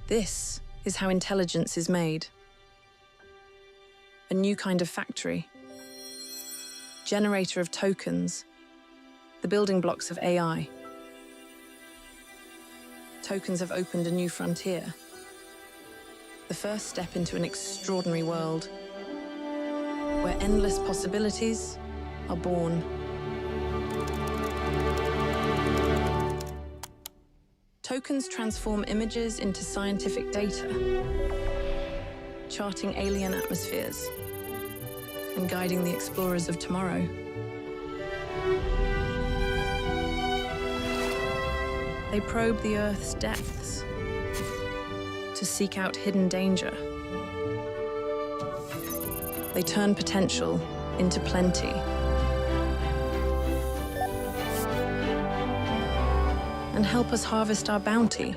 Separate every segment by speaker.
Speaker 1: This is how intelligence is made. A new kind of factory. Generator of tokens. The building blocks of AI. Tokens have opened a new frontier. The first step into an extraordinary world where endless possibilities are born. Tokens transform images into scientific data, charting alien atmospheres and guiding the explorers of tomorrow. They probe the Earth's depths to seek out hidden danger. They turn potential into plenty. And help us harvest our bounty.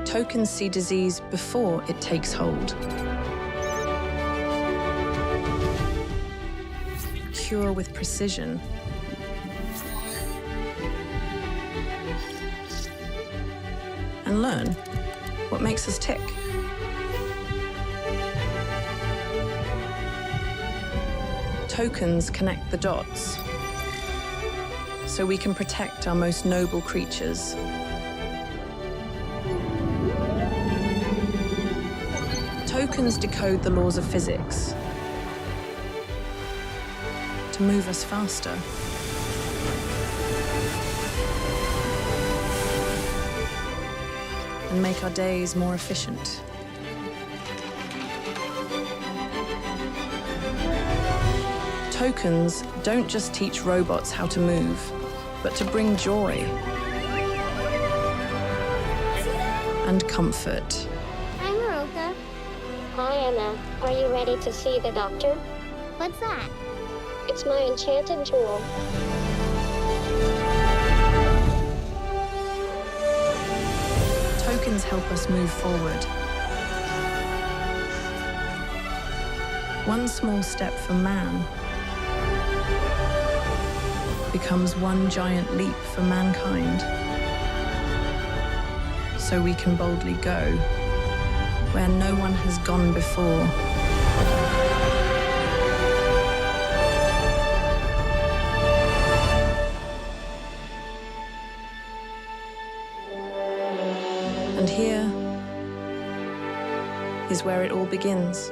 Speaker 1: Tokens see disease before it takes hold. Cure with precision. And learn what makes us tick. Tokens connect the dots so we can protect our most noble creatures. Tokens decode the laws of physics to move us faster. And make our days more efficient. Tokens don't just teach robots how to move, but to bring joy and comfort.
Speaker 2: Hi, Maroka.
Speaker 3: Hi, Anna. Are you ready to see the doctor?
Speaker 2: What's that?
Speaker 3: It's my enchanted tool.
Speaker 1: Tokens help us move forward. One small step for man becomes one giant leap for mankind. So we can boldly go where no one has gone before. And here is where it all begins.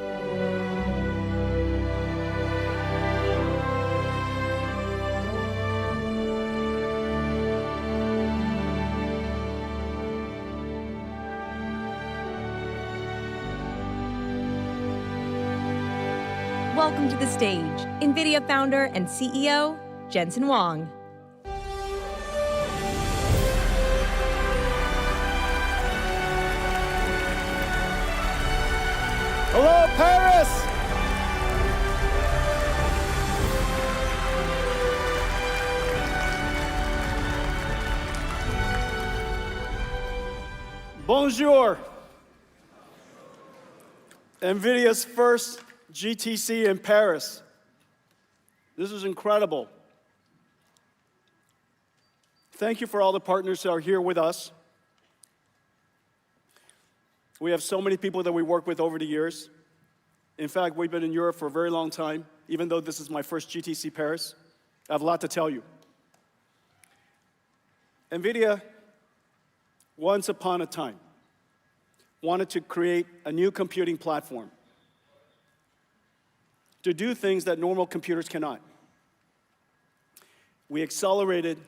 Speaker 4: Welcome to the stage, NVIDIA founder and CEO, Jensen Huang.
Speaker 5: Hello, Paris! Bonjour! NVIDIA's first GTC in Paris. This is incredible. Thank you for all the partners that are here with us. We have so many people that we work with over the years. In fact, we've been in Europe for a very long time. Even though this is my first GTC Paris, I have a lot to tell you. NVIDIA, once upon a time, wanted to create a new computing platform to do things that normal computers cannot. We accelerated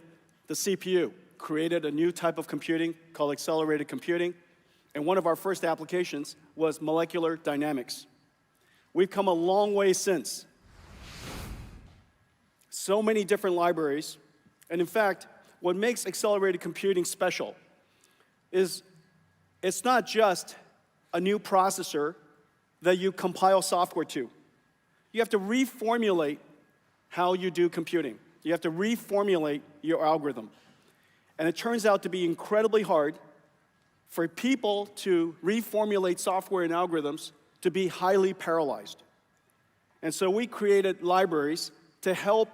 Speaker 5: the CPU, created a new type of computing called accelerated computing, and one of our first applications was molecular dynamics. We've come a long way since. So many different libraries, and in fact, what makes accelerated computing special is it's not just a new processor that you compile software to. You have to reformulate how you do computing. You have to reformulate your algorithm. And it turns out to be incredibly hard for people to reformulate software and algorithms to be highly parallelized. And so we created libraries to help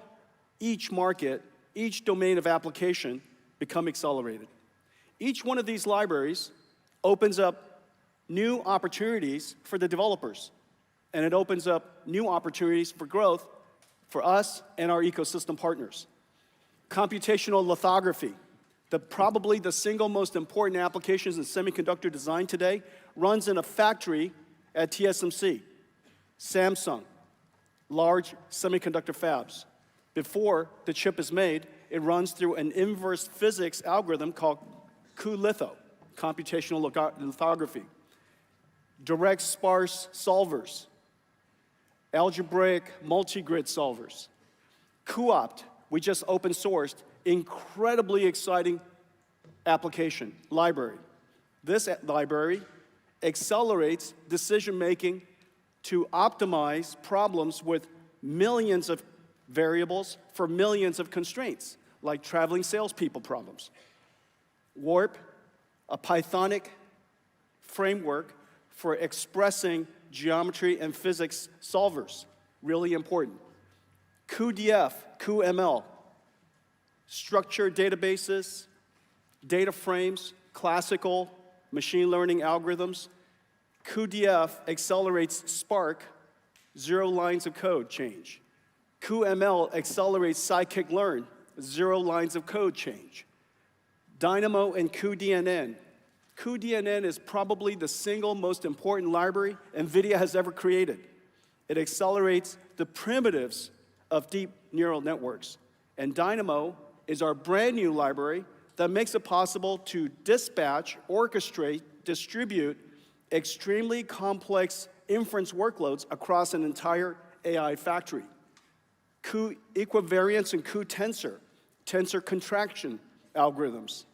Speaker 5: each market, each domain of application, become accelerated. Each one of these libraries opens up new opportunities for the developers, and it opens up new opportunities for growth for us and our ecosystem partners. Computational lithography, probably the single most important applications in semiconductor design today, runs in a factory at TSMC, Samsung, large semiconductor fabs. Before the chip is made, it runs through an inverse physics algorithm called QLitho, computational lithography. Direct sparse solvers, algebraic multi-grid solvers. QOpt, we just open sourced, incredibly exciting application, library. This library accelerates decision-making to optimize problems with millions of variables for millions of constraints, like traveling salespeople problems. Warp, a Pythonic framework for expressing geometry and physics solvers, really important. QDF, QML, structured databases, data frames, classical machine learning algorithms. QDF accelerates Spark, 0 lines of code change. QML accelerates scikit-learn, 0 lines of code change. Dynamo and cuDNN. cuDNN is probably the single most important library NVIDIA has ever created. It accelerates the primitives of deep neural networks. And Dynamo is our brand new library that makes it possible to dispatch, orchestrate, distribute extremely complex inference workloads across an entire AI factory. Equivariance and QTensor, tensor contraction algorithms.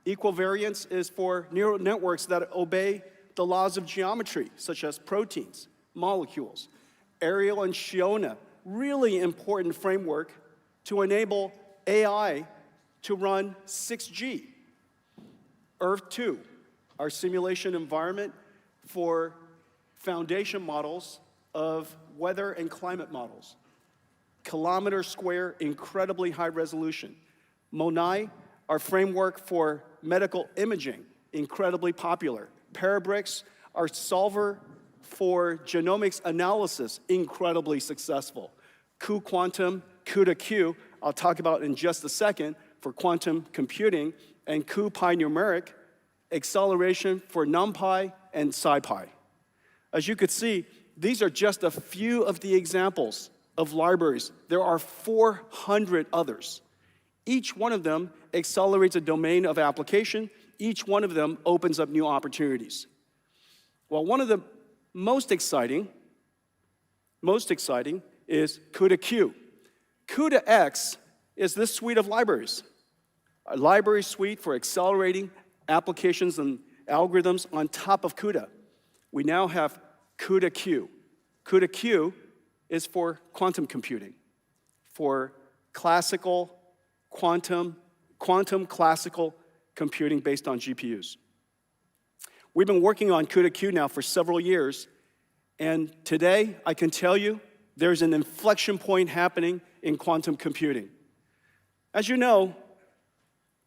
Speaker 5: Equivariance is for neural networks that obey the laws of geometry, such as proteins, molecules. Ariel and Shiona, really important framework to enable AI to run 6G. Earth-2, our simulation environment for foundation models of weather and climate models. Kilometer square, incredibly high resolution. Monai, our framework for medical imaging, incredibly popular. Parabricks, our solver for genomics analysis, incredibly successful. cuQuantum, CUDA-Q, I'll talk about in just a second, for quantum computing, and cuPyNumeric, acceleration for NumPy and SciPy. As you could see, these are just a few of the examples of libraries. There are 400 others. Each one of them accelerates a domain of application. Each one of them opens up new opportunities. Well, one of the most exciting is CUDA-Q. CUDA-X is this suite of libraries, a library suite for accelerating applications and algorithms on top of CUDA. We now have CUDA-Q. CUDA-Q is for quantum computing, for classical quantum classical computing based on GPUs. We've been working on CUDA-Q now for several years, and today I can tell you there's an inflection point happening in quantum computing. As you know,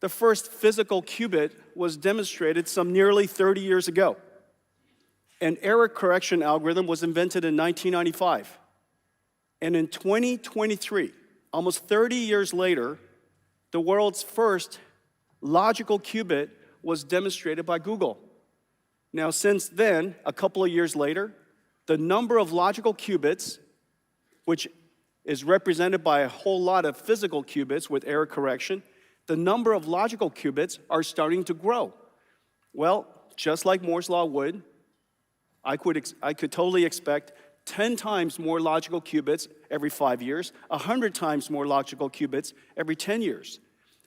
Speaker 5: the first physical qubit was demonstrated some nearly 30 years ago. An error correction algorithm was invented in 1995. And in 2023, almost 30 years later, the world's first logical qubit was demonstrated by Google. Now, since then, a couple of years later, the number of logical qubits, which is represented by a whole lot of physical qubits with error correction, the number of logical qubits are starting to grow. Well, just like Moore's Law would, I could totally expect 10 times more logical qubits every 5 years, 100 times more logical qubits every 10 years.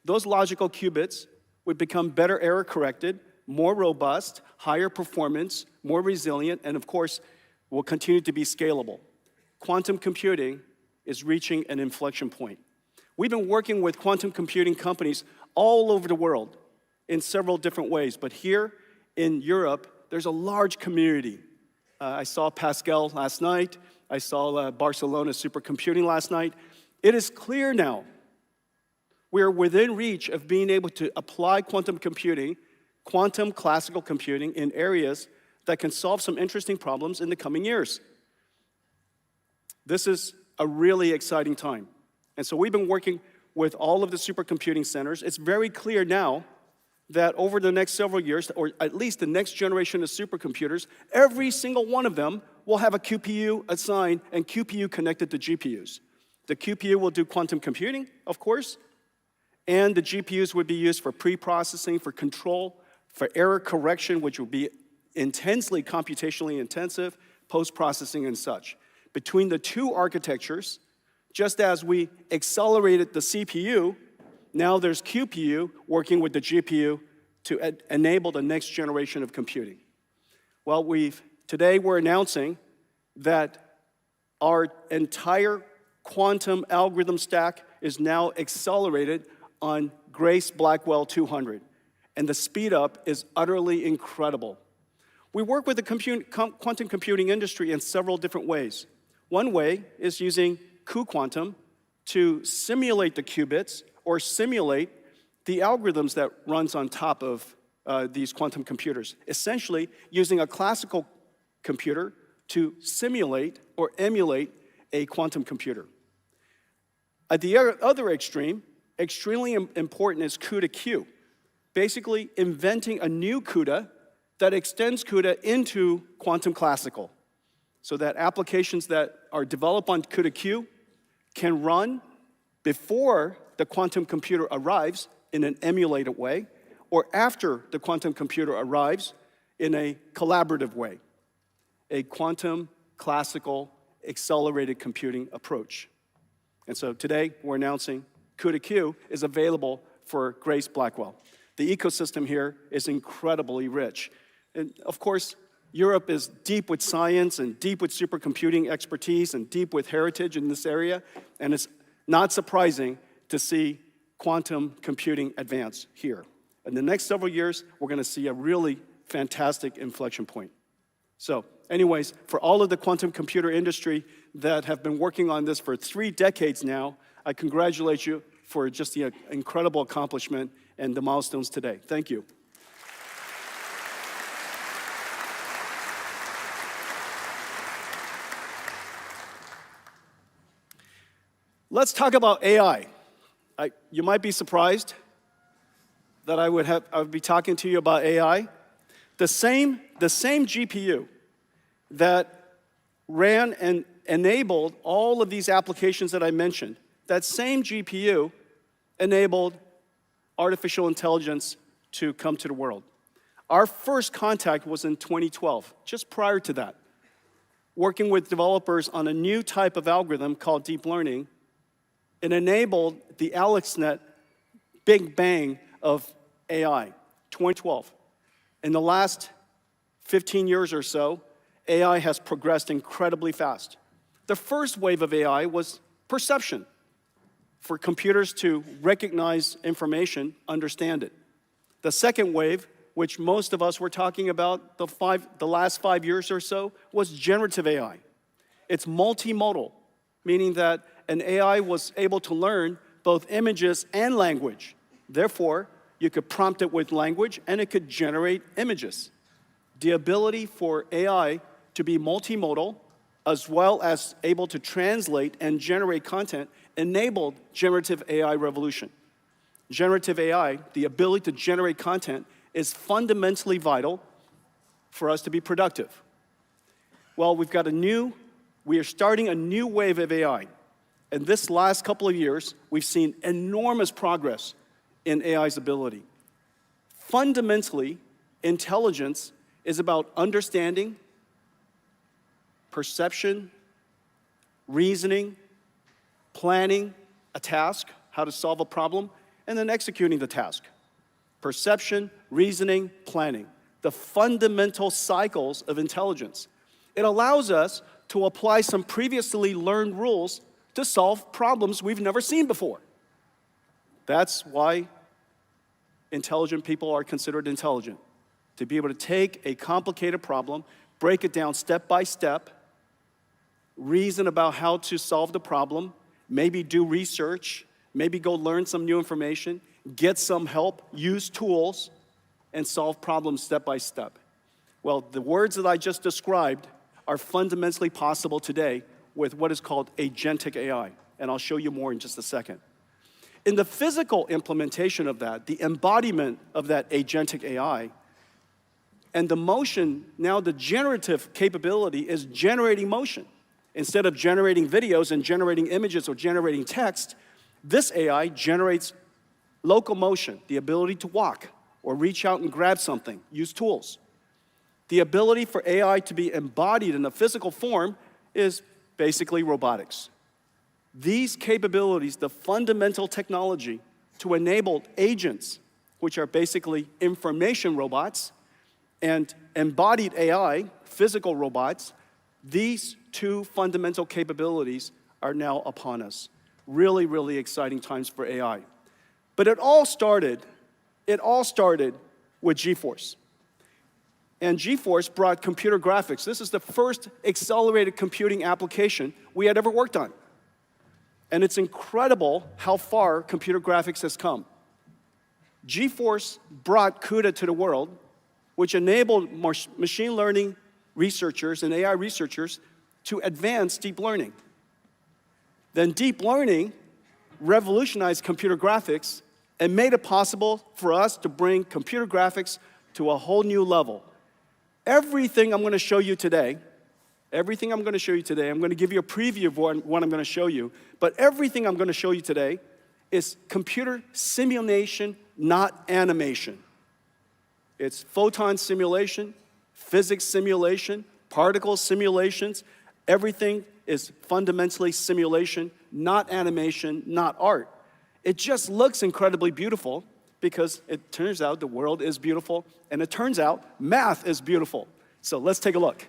Speaker 5: Those logical qubits would become better error corrected, more robust, higher performance, more resilient, and of course, will continue to be scalable. Quantum computing is reaching an inflection point. We've been working with quantum computing companies all over the world in several different ways, but here in Europe, there's a large community. I saw Pascal last night. I saw Barcelona Supercomputing last night. It is clear now we are within reach of being able to apply quantum computing, quantum classical computing, in areas that can solve some interesting problems in the coming years. This is a really exciting time. And so we've been working with all of the supercomputing centers. It's very clear now that over the next several years, or at least the next generation of supercomputers, every single one of them will have a QPU assigned and QPU connected to GPUs. The QPU will do quantum computing, of course, and the GPUs would be used for pre-processing, for control, for error correction, which would be intensely computationally intensive, post-processing and such. Between the two architectures, just as we accelerated the CPU, now there's QPU working with the GPU to enable the next generation of computing. Well, today we're announcing that our entire quantum algorithm stack is now accelerated on Grace Blackwell 200, and the speed up is utterly incredible. We work with the quantum computing industry in several different ways. One way is using cuQuantum to simulate the qubits or simulate the algorithms that runs on top of these quantum computers, essentially using a classical computer to simulate or emulate a quantum computer. At the other extreme, extremely important is CUDA-Q, basically inventing a new CUDA that extends CUDA into quantum classical, so that applications that are developed on CUDA-Q can run before the quantum computer arrives in an emulated way, or after the quantum computer arrives in a collaborative way, a quantum classical accelerated computing approach. And so today we're announcing CUDA-Q is available for Grace Blackwell. The ecosystem here is incredibly rich. And of course, Europe is deep with science and deep with supercomputing expertise and deep with heritage in this area, and it's not surprising to see quantum computing advance here. In the next several years, we're going to see a really fantastic inflection point. So anyways, for all of the quantum computer industry that have been working on this for 3 decades now, I congratulate you for just the incredible accomplishment and the milestones today. Thank you. Let's talk about AI. You might be surprised that I would be talking to you about AI. The same GPU that ran and enabled all of these applications that I mentioned, that same GPU enabled artificial intelligence to come to the world. Our first contact was in 2012, just prior to that, working with developers on a new type of algorithm called deep learning. It enabled the AlexNet big bang of AI, 2012. In the last 15 years or so, AI has progressed incredibly fast. The first wave of AI was perception, for computers to recognize information, understand it. The second wave, which most of us were talking about the last 5 years or so, was generative AI. It's multimodal, meaning that an AI was able to learn both images and language. Therefore, you could prompt it with language and it could generate images. The ability for AI to be multimodal, as well as able to translate and generate content, enabled generative AI revolution. Generative AI, the ability to generate content, is fundamentally vital for us to be productive. Well, we are starting a new wave of AI. In this last couple of years, we've seen enormous progress in AI's ability. Fundamentally, intelligence is about understanding, perception, reasoning, planning a task, how to solve a problem, and then executing the task. Perception, reasoning, planning. The fundamental cycles of intelligence. It allows us to apply some previously learned rules to solve problems we've never seen before. That's why intelligent people are considered intelligent. To be able to take a complicated problem, break it down step by step, reason about how to solve the problem, maybe do research, maybe go learn some new information, get some help, use tools, and solve problems step by step. Well, the words that I just described are fundamentally possible today with what is called Agentic AI, and I'll show you more in just a second. In the physical implementation of that, the embodiment of that Agentic AI, and the motion, now the generative capability is generating motion. Instead of generating videos and generating images or generating text, this AI generates locomotion, the ability to walk or reach out and grab something, use tools. The ability for AI to be embodied in a physical form is basically robotics. These capabilities, the fundamental technology to enable agents, which are basically information robots, and embodied AI, physical robots, these two fundamental capabilities are now upon us. Really, really exciting times for AI. But it all started with GeForce. And GeForce brought computer graphics. This is the first accelerated computing application we had ever worked on. And it's incredible how far computer graphics has come. GeForce brought CUDA to the world, which enabled machine learning researchers and AI researchers to advance deep learning. Then deep learning revolutionized computer graphics and made it possible for us to bring computer graphics to a whole new level. Everything I'm going to show you today, I'm going to give you a preview of what I'm going to show you, but everything I'm going to show you today is computer simulation, not animation. It's photon simulation, physics simulation, particle simulations. Everything is fundamentally simulation, not animation, not art. It just looks incredibly beautiful because it turns out the world is beautiful, and it turns out math is beautiful. So let's take a look.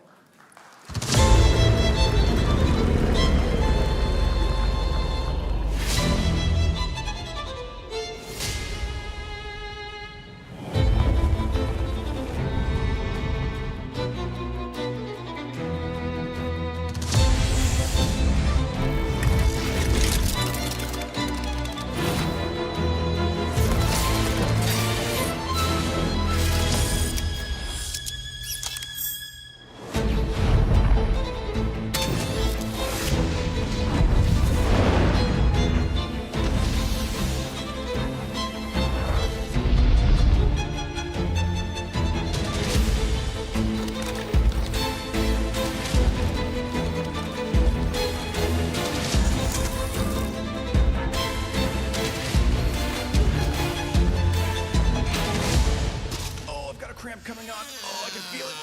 Speaker 6: Cramp coming on. Oh, I can feel it.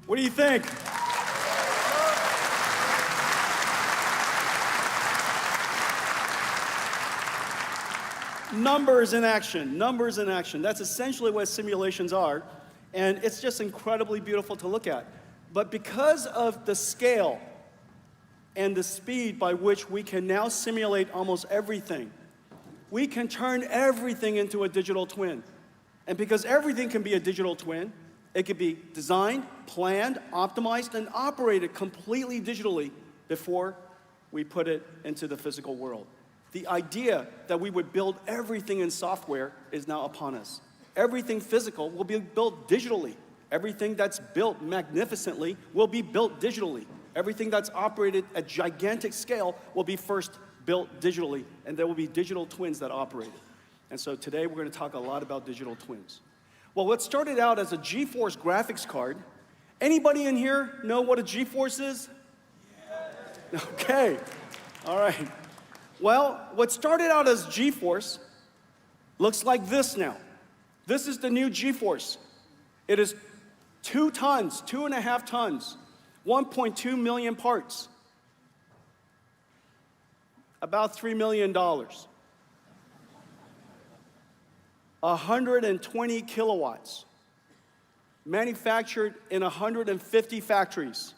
Speaker 6: What do you think?
Speaker 5: Numbers in action, numbers in action. That's essentially what simulations are, and it's just incredibly beautiful to look at. But because of the scale and the speed by which we can now simulate almost everything, we can turn everything into a digital twin. And because everything can be a digital twin, it can be designed, planned, optimized, and operated completely digitally before we put it into the physical world. The idea that we would build everything in software is now upon us. Everything physical will be built digitally. Everything that's built magnificently will be built digitally. Everything that's operated at gigantic scale will be first built digitally, and there will be digital twins that operate it. And so today we're going to talk a lot about digital twins. Well, what started out as a GeForce graphics card, anybody in here know what a GeForce is? Okay, all right. Well, what started out as GeForce looks like this now. This is the new GeForce. It is 2 tons, 2.5 tons, 1.2 million parts, about $3 million. 120 kilowatts, manufactured in 150 factories.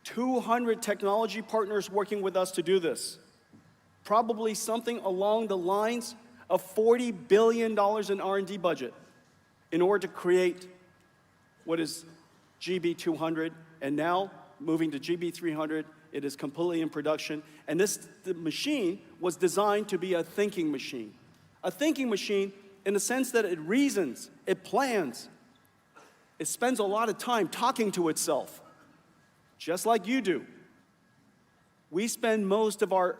Speaker 5: 200 technology partners working with us to do this. Probably something along the lines of $40 billion in R&D budget in order to create what is GB200, and now moving to GB300, it is completely in production. And the machine was designed to be a thinking machine. A thinking machine in the sense that it reasons, it plans, it spends a lot of time talking to itself, just like you do. We spend most of our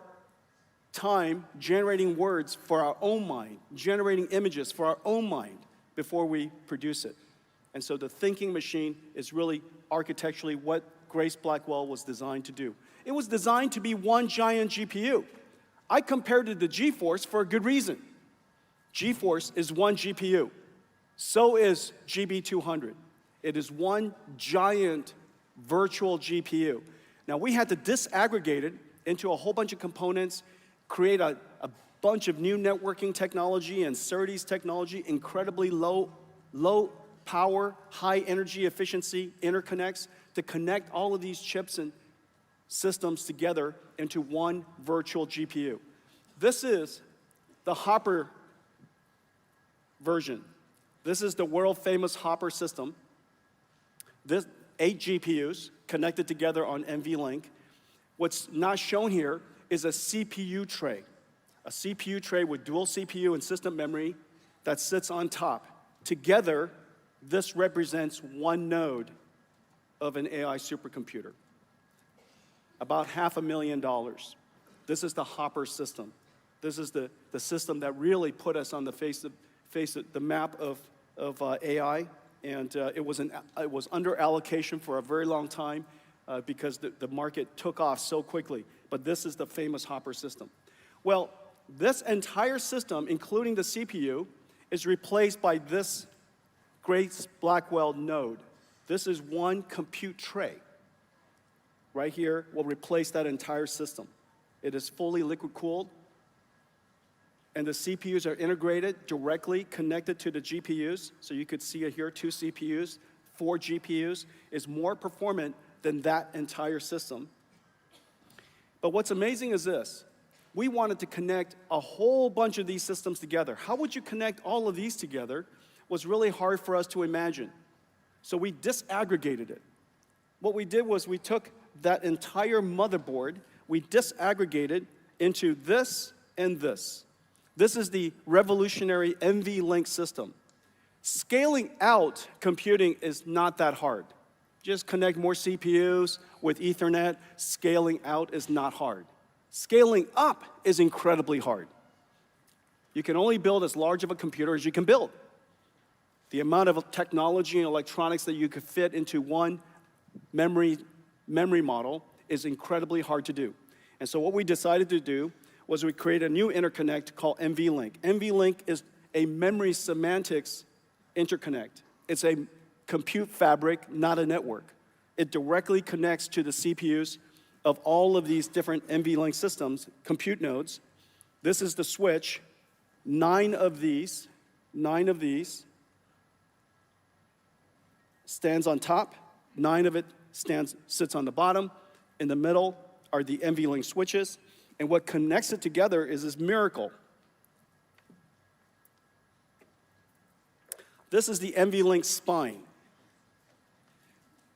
Speaker 5: time generating words for our own mind, generating images for our own mind before we produce it. And so the thinking machine is really architecturally what Grace Blackwell was designed to do. It was designed to be one giant GPU. I compared it to GeForce for a good reason. GeForce is one GPU. So is GB200. It is one giant virtual GPU. Now, we had to disaggregate it into a whole bunch of components, create a bunch of new networking technology and SerDes technology, incredibly low power, high energy efficiency interconnects to connect all of these chips and systems together into one virtual GPU. This is the Hopper version. This is the world-famous Hopper system. This 8 GPUs connected together on NVLink. What's not shown here is a CPU tray. A CPU tray with dual CPU and system memory that sits on top. Together, this represents one node of an AI supercomputer. About $500,000. This is the Hopper system. This is the system that really put us on the the map of AI, and it was under allocation for a very long time because the market took off so quickly. But this is the famous Hopper system. Well, this entire system, including the CPU, is replaced by this Grace Blackwell node. This is one compute tray. Right here will replace that entire system. It is fully liquid-cooled, and the CPUs are integrated, directly connected to the GPUs. So you could see it here, 2 CPUs, 4 GPUs, is more performant than that entire system. But what's amazing is this. We wanted to connect a whole bunch of these systems together. How would you connect all of these together was really hard for us to imagine. So we disaggregated it. What we did was we took that entire motherboard, we disaggregated into this and this. This is the revolutionary NVLink system. Scaling out computing is not that hard. Just connect more CPUs with Ethernet. Scaling out is not hard. Scaling up is incredibly hard. You can only build as large of a computer as you can build. The amount of technology and electronics that you could fit into one memory model is incredibly hard to do. And so what we decided to do was we created a new interconnect called NVLink. NVLink is a memory semantics interconnect. It's a compute fabric, not a network. It directly connects to the CPUs of all of these different NVLink systems, compute nodes. This is the switch. 9 of these stands on top. 9 of it sits on the bottom. In the middle are the NVLink switches. And what connects it together is this miracle. This is the NVLink spine.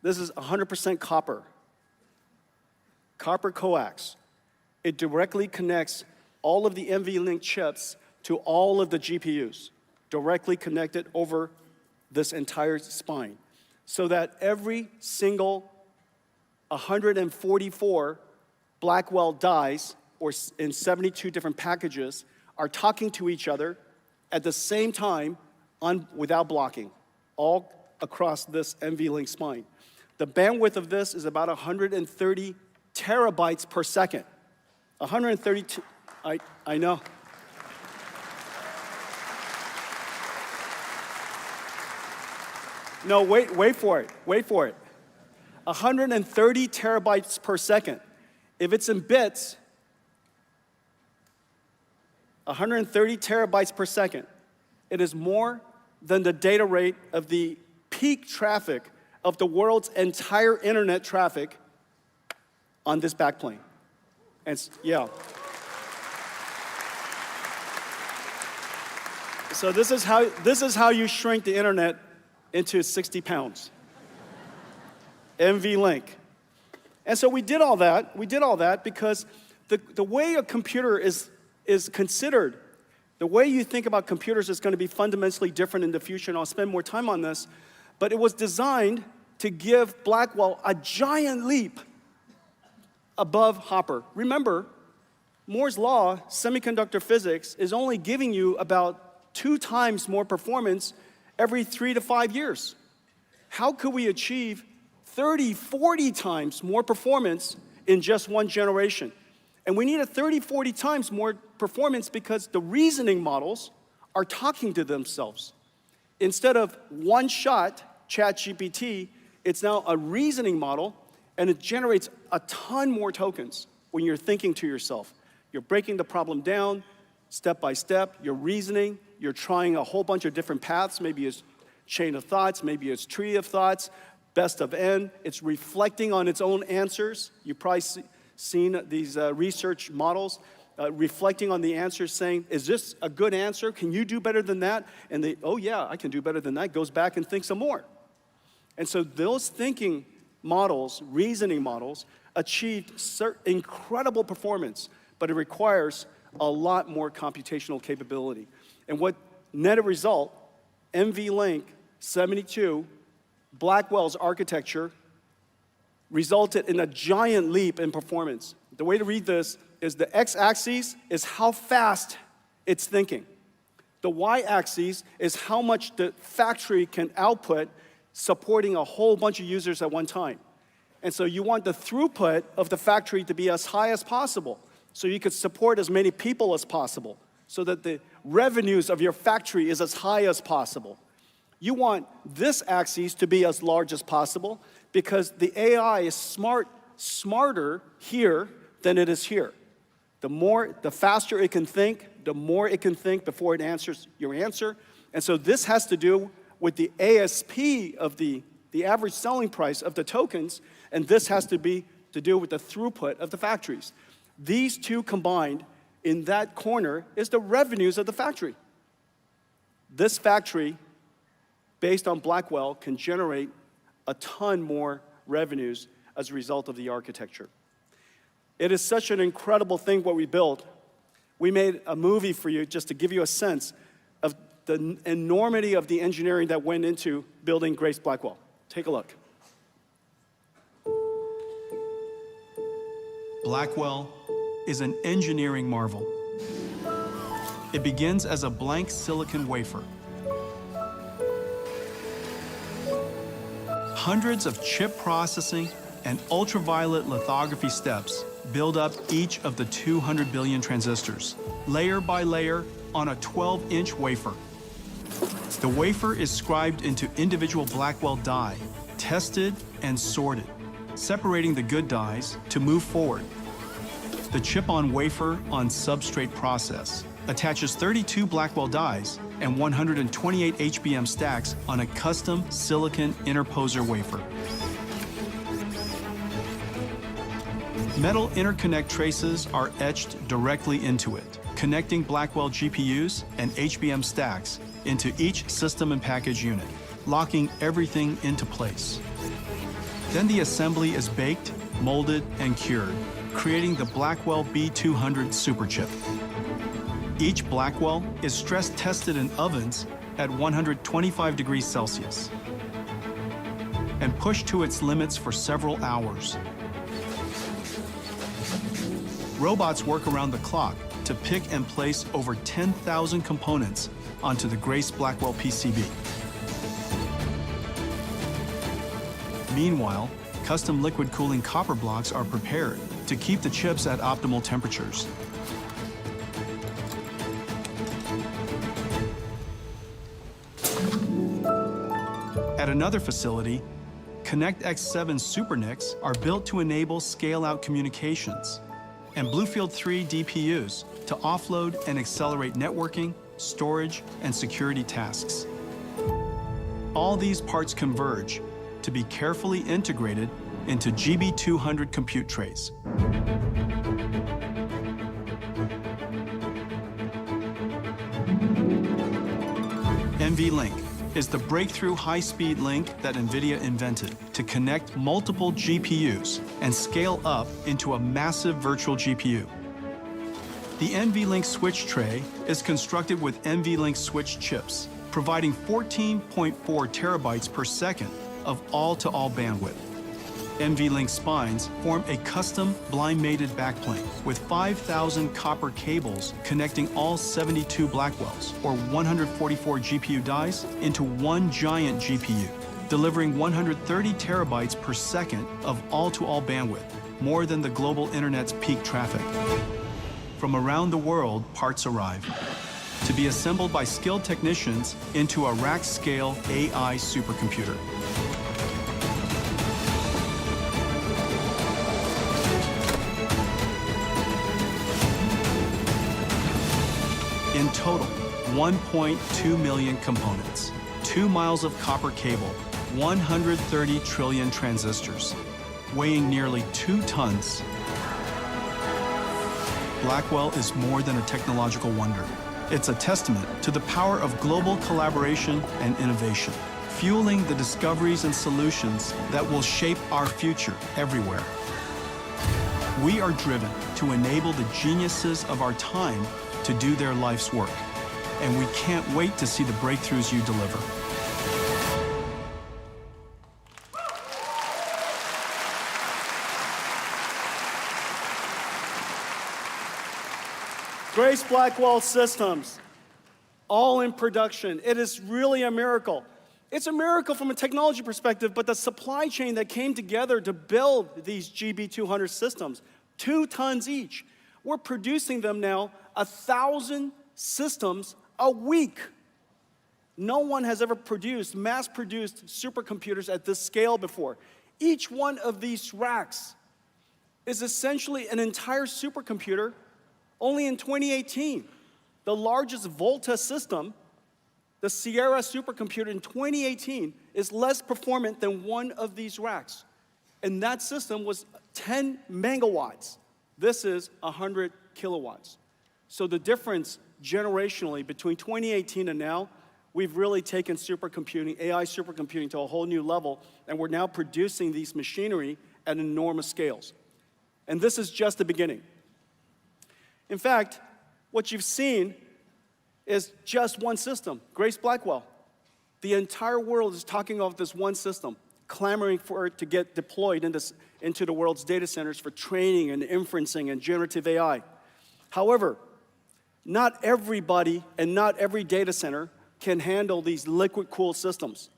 Speaker 5: This is 100% copper. Copper coax. It directly connects all of the NVLink chips to all of the GPUs. directly connected over this entire spine, so that every single 144 Blackwell dies, or in 72 different packages, are talking to each other at the same time without blocking, all across this NVLink spine. The bandwidth of this is about 130 terabytes per second. 132, I know. No, wait for it, wait for it. 130 terabytes per second. If it's in bits, 130 terabytes per second, it is more than the data rate of the peak traffic of the world's entire internet traffic on this backplane. And yeah. So this is how you shrink the internet into 60 pounds. NVLink. And so we did all that because the way a computer is considered, the way you think about computers is going to be fundamentally different in the future, and I'll spend more time on this, but it was designed to give Blackwell a giant leap above Hopper. Remember, Moore's law, semiconductor physics, is only giving you about 2 times more performance every 3 to 5 years. How could we achieve 30, 40 times more performance in just one generation? And we need a 30, 40 times more performance because the reasoning models are talking to themselves. Instead of one-shot ChatGPT, it's now a reasoning model, and it generates a ton more tokens when you're thinking to yourself. You're breaking the problem down step by step, you're reasoning, you're trying a whole bunch of different paths, maybe it's chain of thoughts, maybe it's tree of thoughts, best of n. It's reflecting on its own answers. You've probably seen these research models reflecting on the answers, saying, is this a good answer? Can you do better than that? And they, oh yeah, I can do better than that, goes back and thinks some more. And so those thinking models, reasoning models, achieved incredible performance, but it requires a lot more computational capability. And what netted result, NVLink 72, Blackwell's architecture, resulted in a giant leap in performance. The way to read this is the x-axis is how fast it's thinking. The y-axis is how much the factory can output supporting a whole bunch of users at one time. And so you want the throughput of the factory to be as high as possible, so you could support as many people as possible, so that the revenues of your factory is as high as possible. You want this axis to be as large as possible because the AI is smarter here than it is here. The faster it can think, the more it can think before it answers your answer. And so this has to do with the ASP of the average selling price of the tokens, and this has to do with the throughput of the factories. These two combined in that corner is the revenues of the factory. This factory, based on Blackwell, can generate a ton more revenues as a result of the architecture. It is such an incredible thing what we built. We made a movie for you just to give you a sense of the enormity of the engineering that went into building Grace Blackwell. Take a look.
Speaker 7: Blackwell is an engineering marvel. It begins as a blank silicon wafer. Hundreds of chip processing and ultraviolet lithography steps build up each of the 200 billion transistors, layer by layer on a 12-inch wafer. The wafer is scribed into individual Blackwell die, tested and sorted, separating the good dies to move forward. The chip-on-wafer on substrate process attaches 32 Blackwell dies and 128 HBM stacks on a custom silicon interposer wafer. Metal interconnect traces are etched directly into it, connecting Blackwell GPUs and HBM stacks into each system and package unit, locking everything into place. Then the assembly is baked, molded, and cured, creating the Blackwell B200 superchip. Each Blackwell is stress tested in ovens at 125 degrees Celsius and pushed to its limits for several hours. Robots work around the clock to pick and place over 10,000 components onto the Grace Blackwell PCB. Meanwhile, custom liquid cooling copper blocks are prepared to keep the chips at optimal temperatures. At another facility, Connect X7 SuperNICs are built to enable scale-out communications, and Bluefield 3 DPUs to offload and accelerate networking, storage, and security tasks. All these parts converge to be carefully integrated into GB200 compute trays. NVLink is the breakthrough high-speed link that NVIDIA invented to connect multiple GPUs and scale up into a massive virtual GPU. The NVLink switch tray is constructed with NVLink switch chips, providing 14.4 terabytes per second of all-to-all bandwidth. NVLink spines form a custom blind-mated backplane with 5,000 copper cables connecting all 72 Blackwells, or 144 GPU dies, into one giant GPU, delivering 130 terabytes per second of all-to-all bandwidth, more than the global internet's peak traffic. From around the world, parts arrive to be assembled by skilled technicians into a rack-scale AI supercomputer. In total, 1.2 million components, 2 miles of copper cable, 130 trillion transistors, weighing nearly 2 tons. Blackwell is more than a technological wonder. It's a testament to the power of global collaboration and innovation, fueling the discoveries and solutions that will shape our future everywhere. We are driven to enable the geniuses of our time to do their life's work, and we can't wait to see the breakthroughs you deliver.
Speaker 5: Grace Blackwell systems, all in production. It is really a miracle. It's a miracle from a technology perspective, but the supply chain that came together to build these GB200 systems, 2 tons each, we're producing them now 1,000 systems a week. No one has ever produced, mass-produced supercomputers at this scale before. Each one of these racks is essentially an entire supercomputer. Only in 2018, the largest Volta system, the Sierra supercomputer in 2018, is less performant than one of these racks. And that system was 10 megawatts. This is 100 kilowatts. So the difference generationally between 2018 and now, we've really taken supercomputing, AI supercomputing, to a whole new level, and we're now producing these machinery at enormous scales. And this is just the beginning. In fact, what you've seen is just one system, Grace Blackwell. The entire world is talking about this one system, clamoring for it to get deployed into the world's data centers for training and inferencing and generative AI. However, not everybody and not every data center can handle these liquid-cooled systems.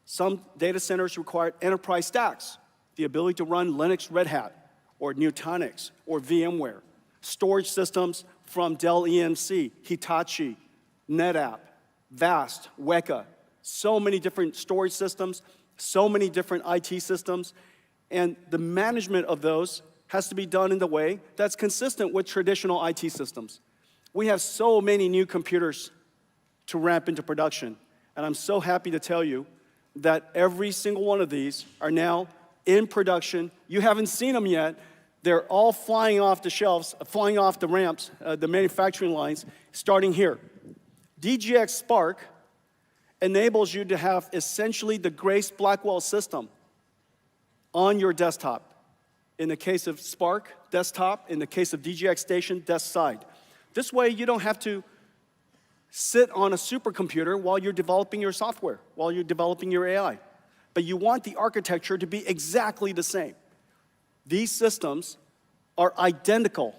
Speaker 5: Some data centers require enterprise stacks, the ability to run Linux Red Hat, or Nutanix, or VMware. Storage systems from Dell EMC, Hitachi, NetApp, VAST, Weka. So many different storage systems, so many different IT systems, and the management of those has to be done in the way that's consistent with traditional IT systems. We have so many new computers to ramp into production, and I'm so happy to tell you that every single one of these are now in production. You haven't seen them yet. They're all flying off the shelves, flying off the ramps, the manufacturing lines, starting here. DGX Spark enables you to have essentially the Grace Blackwell system on your desktop. In the case of Spark, desktop. In the case of DGX Station, desk side. This way, you don't have to sit on a supercomputer while you're developing your software, while you're developing your AI. But you want the architecture to be exactly the same. These systems are identical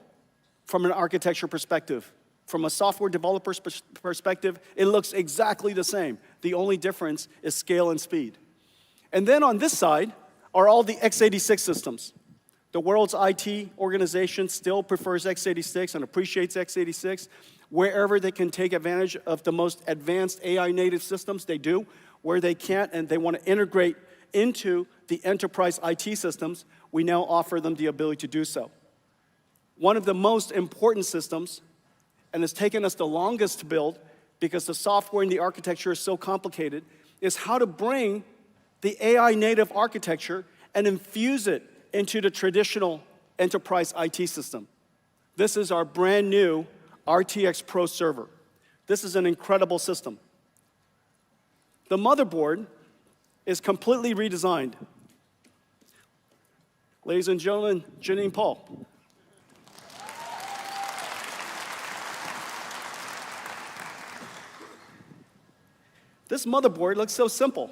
Speaker 5: from an architecture perspective. From a software developer's perspective, it looks exactly the same. The only difference is scale and speed. And then on this side are all the x86 systems. The world's IT organization still prefers x86 and appreciates x86. Wherever they can take advantage of the most advanced AI native systems, they do. Where they can't and they want to integrate into the enterprise IT systems, we now offer them the ability to do so. One of the most important systems, and it's taken us the longest to build because the software and the architecture is so complicated, is how to bring the AI native architecture and infuse it into the traditional enterprise IT system. This is our brand new RTX Pro Server. This is an incredible system. The motherboard is completely redesigned. Ladies and gentlemen, Janine Paul. This motherboard looks so simple.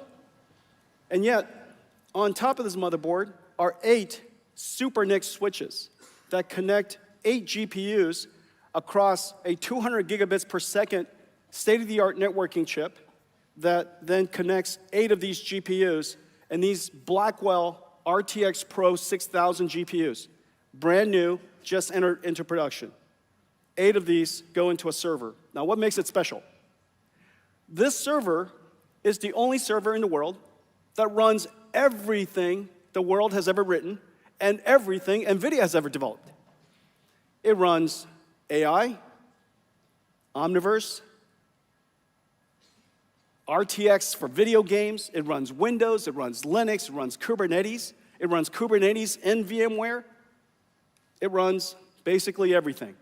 Speaker 5: And yet, on top of this motherboard are 8 Super NIC switches that connect 8 GPUs across a 200 gigabits per second state-of-the-art networking chip that then connects 8 of these GPUs and these Blackwell RTX Pro 6000 GPUs, brand new, just entered into production. 8 of these go into a server. Now, what makes it special? This server is the only server in the world that runs everything the world has ever written and everything NVIDIA has ever developed. It runs AI, Omniverse, RTX for video games, it runs Windows, it runs Linux, it runs Kubernetes in VMware, it runs basically everything.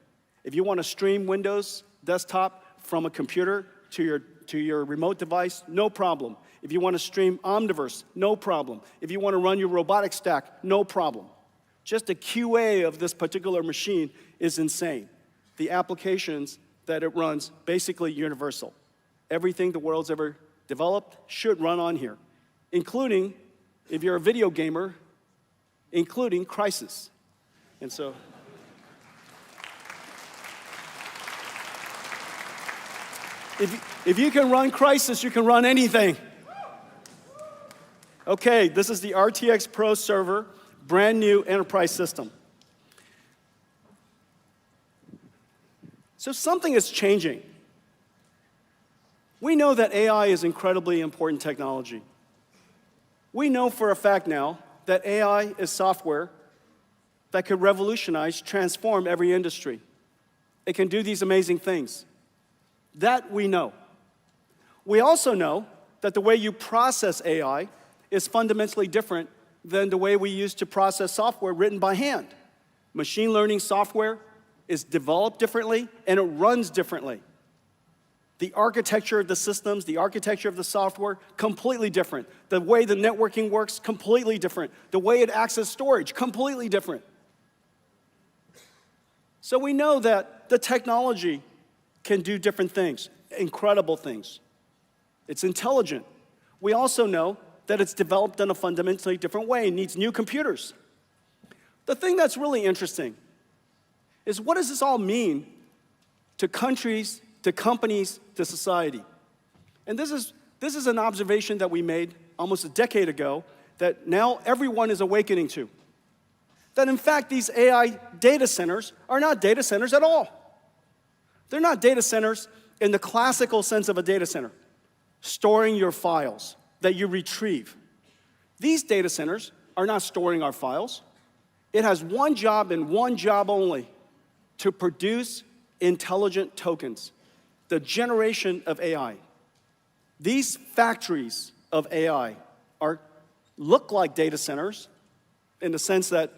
Speaker 5: If you want to stream Windows desktop from a computer to your remote device, no problem. If you want to stream Omniverse, no problem. If you want to run your robotics stack, no problem. Just the QA of this particular machine is insane. The applications that it runs, basically universal. Everything the world's ever developed should run on here, including, if you're a video gamer, including Crysis. And so, if you can run Crysis, you can run anything. Okay, this is the RTX Pro Server, brand new enterprise system. So something is changing. We know that AI is incredibly important technology. We know for a fact now that AI is software that could revolutionize, transform every industry. It can do these amazing things. That we know. We also know that the way you process AI is fundamentally different than the way we used to process software written by hand. Machine learning software is developed differently and it runs differently. The architecture of the systems, the architecture of the software, completely different. The way the networking works, completely different. The way it accesses storage, completely different. So we know that the technology can do different things, incredible things. It's intelligent. We also know that it's developed in a fundamentally different way. It needs new computers. The thing that's really interesting is what does this all mean to countries, to companies, to society? And this is an observation that we made almost a decade ago that now everyone is awakening to. That in fact, these AI data centers are not data centers at all. They're not data centers in the classical sense of a data center, storing your files that you retrieve. These data centers are not storing our files. It has one job and one job only, to produce intelligent tokens, the generation of AI. These factories of AI look like data centers in the sense that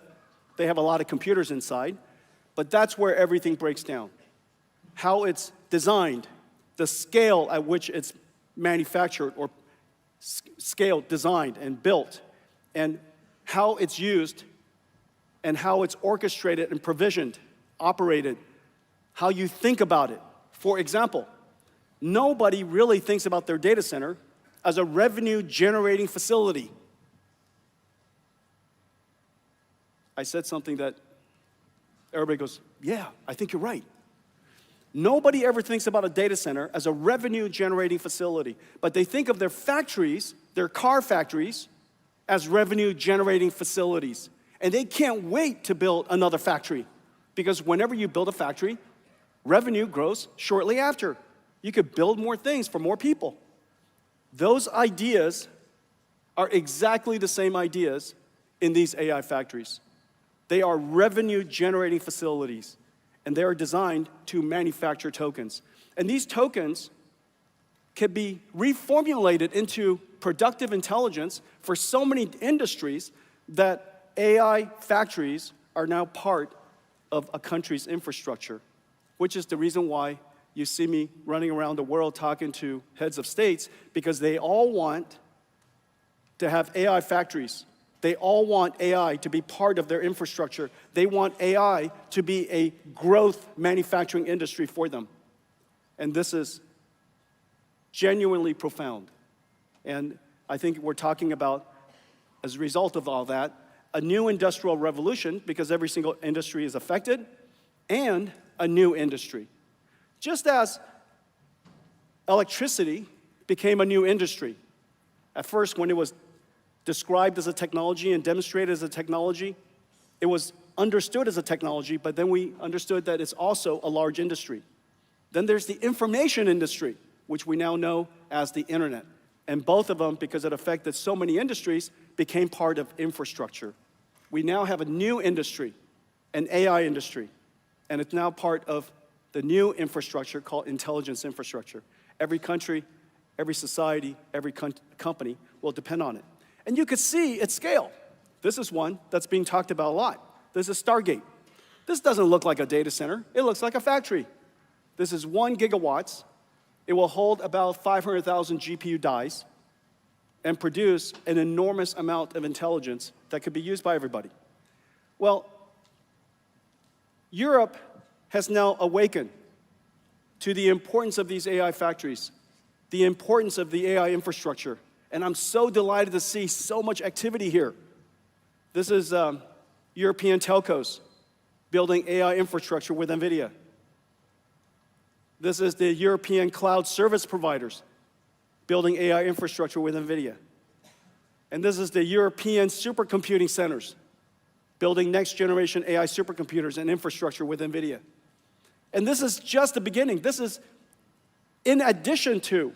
Speaker 5: they have a lot of computers inside, but that's where everything breaks down. How it's designed, the scale at which it's manufactured or scaled, designed, and built, and how it's used, and how it's orchestrated and provisioned, operated, how you think about it. For example, nobody really thinks about their data center as a revenue-generating facility. I said something that everybody goes, yeah, I think you're right. Nobody ever thinks about a data center as a revenue-generating facility, but they think of their factories, their car factories, as revenue-generating facilities. And they can't wait to build another factory, because whenever you build a factory, revenue grows shortly after. You could build more things for more people. Those ideas are exactly the same ideas in these AI factories. They are revenue-generating facilities, and they are designed to manufacture tokens. And these tokens can be reformulated into productive intelligence for so many industries that AI factories are now part of a country's infrastructure, which is the reason why you see me running around the world talking to heads of states, because they all want to have AI factories. They all want AI to be part of their infrastructure. They want AI to be a growth manufacturing industry for them. And this is genuinely profound. And I think we're talking about, as a result of all that, a new industrial revolution, because every single industry is affected, and a new industry. Just as electricity became a new industry. At first, when it was described as a technology and demonstrated as a technology, it was understood as a technology, but then we understood that it's also a large industry. Then there's the information industry, which we now know as the internet. And both of them, because it affected so many industries, became part of infrastructure. We now have a new industry, an AI industry, and it's now part of the new infrastructure called intelligence infrastructure. Every country, every society, every company will depend on it. And you could see its scale. This is one that's being talked about a lot. This is Stargate. This doesn't look like a data center. It looks like a factory. This is 1 gigawatts. It will hold about 500,000 GPU dies and produce an enormous amount of intelligence that could be used by everybody. Well, Europe has now awakened to the importance of these AI factories, the importance of the AI infrastructure. And I'm so delighted to see so much activity here. This is European telcos building AI infrastructure with NVIDIA. This is the European cloud service providers building AI infrastructure with NVIDIA. And this is the European supercomputing centers building next generation AI supercomputers and infrastructure with NVIDIA. And this is just the beginning. This is in addition to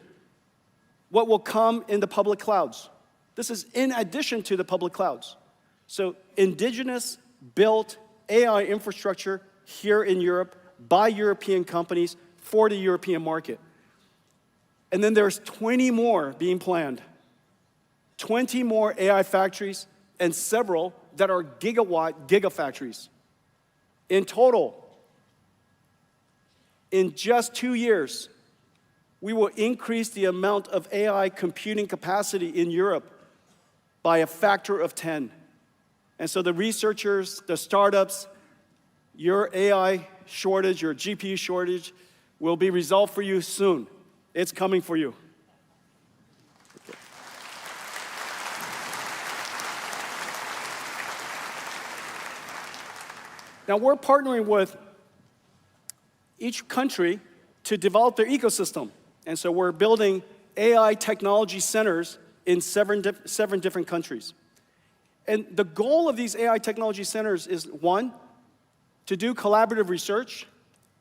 Speaker 5: what will come in the public clouds. This is in addition to the public clouds. So indigenous built AI infrastructure here in Europe by European companies for the European market. And then there's 20 more being planned. 20 more AI factories and several that are gigawatt gigafactories. In total, in just 2 years, we will increase the amount of AI computing capacity in Europe by a factor of 10. And so the researchers, the startups, your AI shortage, your GPU shortage will be resolved for you soon. It's coming for you. Okay. Now we're partnering with each country to develop their ecosystem. And so we're building AI technology centers in seven different countries. And the goal of these AI technology centers is, one, to do collaborative research,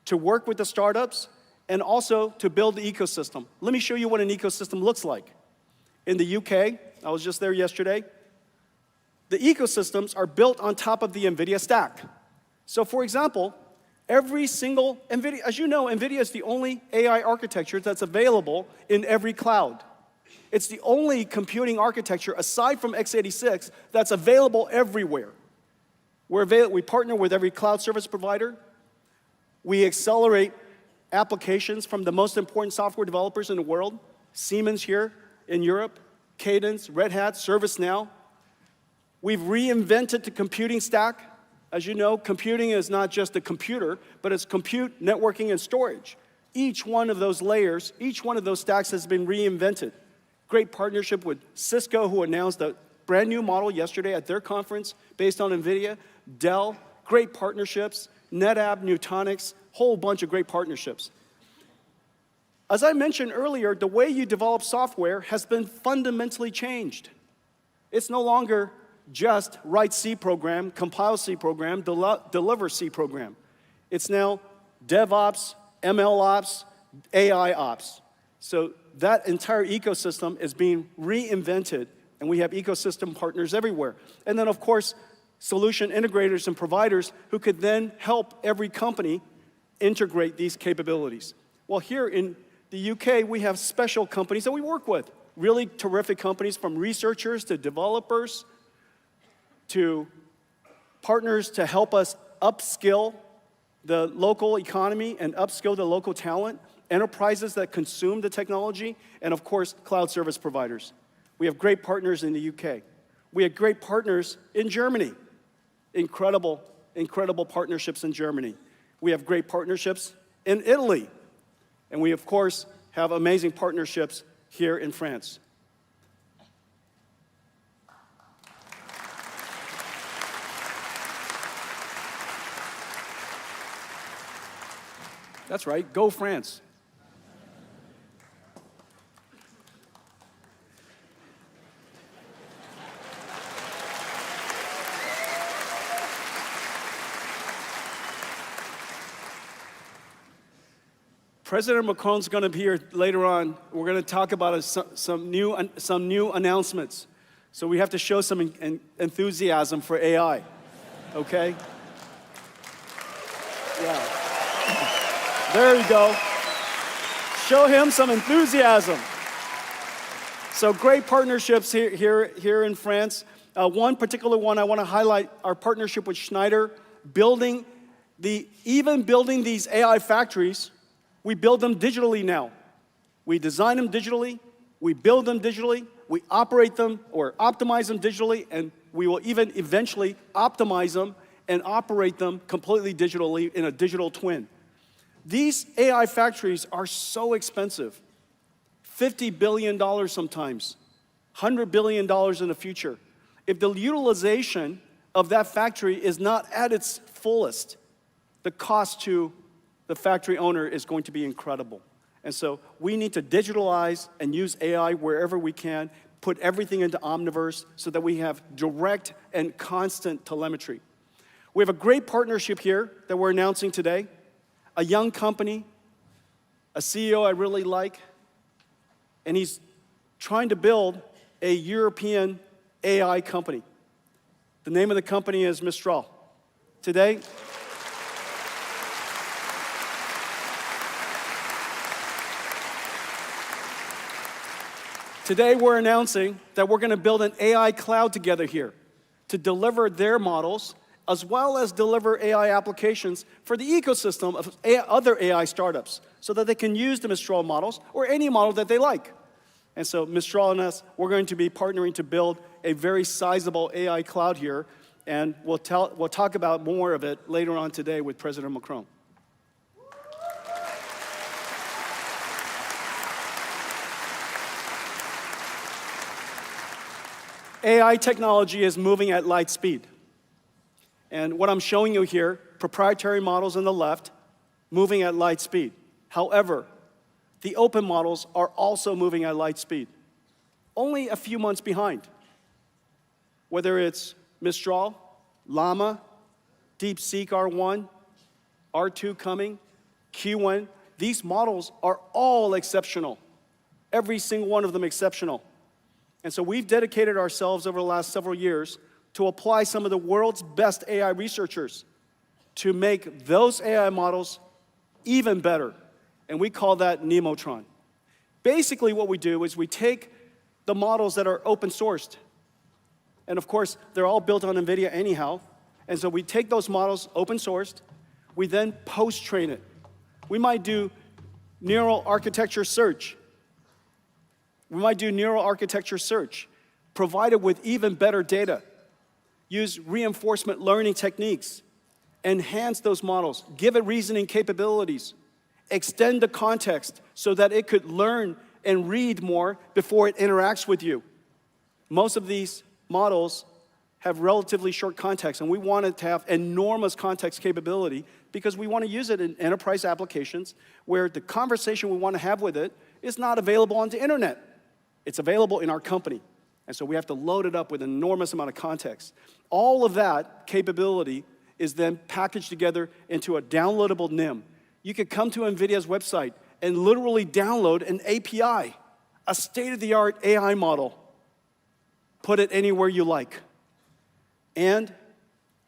Speaker 5: to work with the startups, and also to build the ecosystem. Let me show you what an ecosystem looks like. In the UK, I was just there yesterday, the ecosystems are built on top of the NVIDIA stack. So for example, every single NVIDIA, as you know, NVIDIA is the only AI architecture that's available in every cloud. It's the only computing architecture, aside from x86, that's available everywhere. We partner with every cloud service provider. We accelerate applications from the most important software developers in the world, Siemens here in Europe, Cadence, Red Hat, ServiceNow. We've reinvented the computing stack. As you know, computing is not just a computer, but it's compute, networking, and storage. Each one of those layers, each one of those stacks has been reinvented. Great partnership with Cisco, who announced a brand new model yesterday at their conference based on NVIDIA. Dell, great partnerships. NetApp, Nutanix, whole bunch of great partnerships. As I mentioned earlier, the way you develop software has been fundamentally changed. It's no longer just write C program, compile C program, deliver C program. It's now DevOps, MLOps, AI ops. So that entire ecosystem is being reinvented, and we have ecosystem partners everywhere. And then, of course, solution integrators and providers who could then help every company integrate these capabilities. Well, here in the UK, we have special companies that we work with. Really terrific companies, from researchers to developers to partners to help us upskill the local economy and upskill the local talent, enterprises that consume the technology, and of course, cloud service providers. We have great partners in the UK. We have great partners in Germany. Incredible, incredible partnerships in Germany. We have great partnerships in Italy. And we, of course, have amazing partnerships here in France. That's right, go France. President Macron's going to be here later on. We're going to talk about some new announcements. So we have to show some enthusiasm for AI, okay? Yeah. There you go. Show him some enthusiasm. So great partnerships here in France. One particular one I want to highlight, our partnership with Schneider, building these AI factories. We build them digitally now. We design them digitally, we build them digitally, we operate them or optimize them digitally, and we will even eventually optimize them and operate them completely digitally in a digital twin. These AI factories are so expensive. $50 billion sometimes, $100 billion in the future. If the utilization of that factory is not at its fullest, the cost to the factory owner is going to be incredible. And so we need to digitalize and use AI wherever we can, put everything into Omniverse so that we have direct and constant telemetry. We have a great partnership here that we're announcing today. A young company, a CEO I really like, and he's trying to build a European AI company. The name of the company is Mistral. Today we're announcing that we're going to build an AI cloud together here to deliver their models as well as deliver AI applications for the ecosystem of other AI startups so that they can use the Mistral models or any model that they like. And so Mistral and us, we're going to be partnering to build a very sizable AI cloud here, and we'll talk about more of it later on today with President Macron. AI technology is moving at light speed. And what I'm showing you here, proprietary models on the left, moving at light speed. However, the open models are also moving at light speed, only a few months behind. Whether it's Mistral, Llama, DeepSeek R1, R2 coming, Q1, these models are all exceptional. Every single one of them exceptional. And so we've dedicated ourselves over the last several years to apply some of the world's best AI researchers to make those AI models even better. And we call that Nemotron. Basically what we do is we take the models that are open sourced, and of course they're all built on NVIDIA anyhow, and so we take those models open sourced, we then post-train it. We might do neural architecture search. Provided with even better data. Use reinforcement learning techniques, enhance those models, give it reasoning capabilities, extend the context so that it could learn and read more before it interacts with you. Most of these models have relatively short context, and we want it to have enormous context capability because we want to use it in enterprise applications where the conversation we want to have with it is not available on the internet. It's available in our company. And so we have to load it up with an enormous amount of context. All of that capability is then packaged together into a downloadable NIM. You could come to NVIDIA's website and literally download an API, a state-of-the-art AI model. Put it anywhere you like. And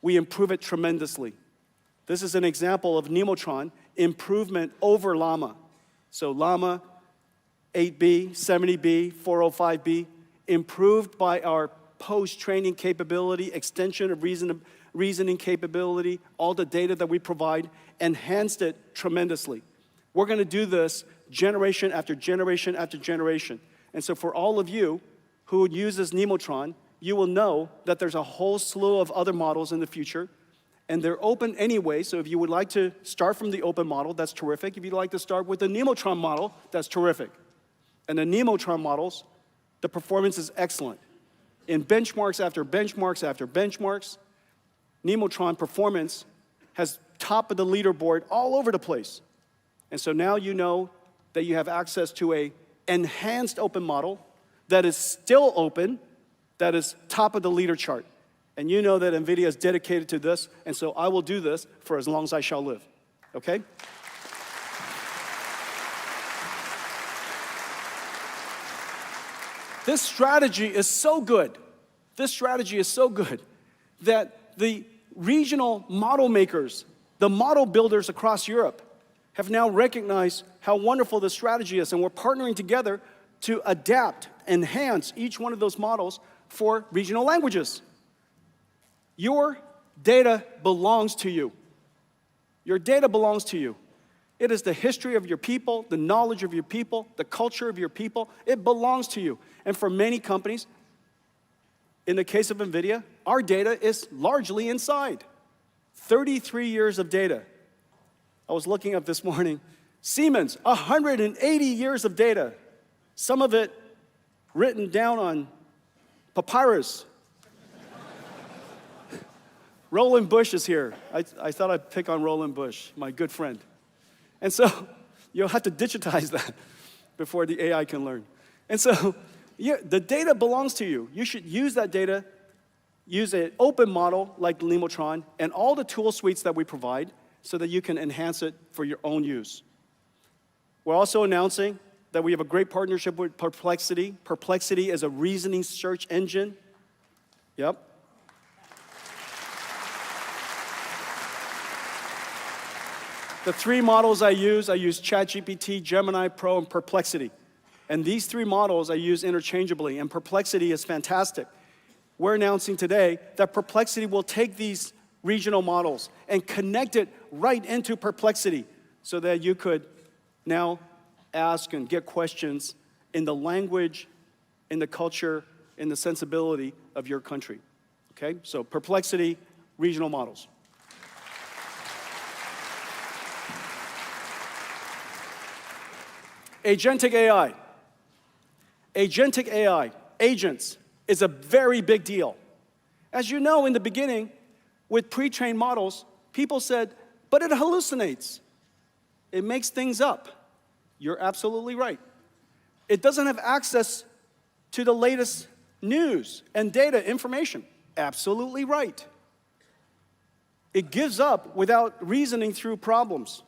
Speaker 5: we improve it tremendously. This is an example of Nemotron improvement over Llama. So Llama 8B, 70B, 405B, improved by our post-training capability, extension of reasoning capability, all the data that we provide, enhanced it tremendously. We're going to do this generation after generation after generation. And so for all of you who uses Nemotron, you will know that there's a whole slew of other models in the future, and they're open anyway, so if you would like to start from the open model, that's terrific. If you'd like to start with the Nemotron model, that's terrific. And the Nemotron models, the performance is excellent. In benchmarks after benchmarks after benchmarks, Nemotron performance has top of the leaderboard all over the place. And so now you know that you have access to an enhanced open model that is still open, that is top of the leader chart. And you know that NVIDIA is dedicated to this, and so I will do this for as long as I shall live, okay? This strategy is so good. This strategy is so good that the regional model makers, the model builders across Europe, have now recognized how wonderful this strategy is, and we're partnering together to adapt, enhance each one of those models for regional languages. Your data belongs to you. Your data belongs to you. It is the history of your people, the knowledge of your people, the culture of your people. It belongs to you. And for many companies, in the case of NVIDIA, our data is largely inside. 33 years of data. I was looking up this morning. Siemens, 180 years of data. Some of it written down on papyrus. Roland Bush is here. I thought I'd pick on Roland Bush, my good friend. And so you'll have to digitize that before the AI can learn. And so the data belongs to you. You should use that data, use an open model like Nemotron and all the tool suites that we provide so that you can enhance it for your own use. We're also announcing that we have a great partnership with Perplexity. Perplexity is a reasoning search engine. Yep. The three models I use ChatGPT, Gemini Pro, and Perplexity. And these three models I use interchangeably, and Perplexity is fantastic. We're announcing today that Perplexity will take these regional models and connect it right into Perplexity so that you could now ask and get questions in the language, in the culture, in the sensibility of your country. Okay, so Perplexity, regional models. Agentic AI. Agentic AI, agents, is a very big deal. As you know, in the beginning, with pre-trained models, people said, but it hallucinates. It makes things up. You're absolutely right. It doesn't have access to the latest news and data information. Absolutely right. It gives up without reasoning through problems.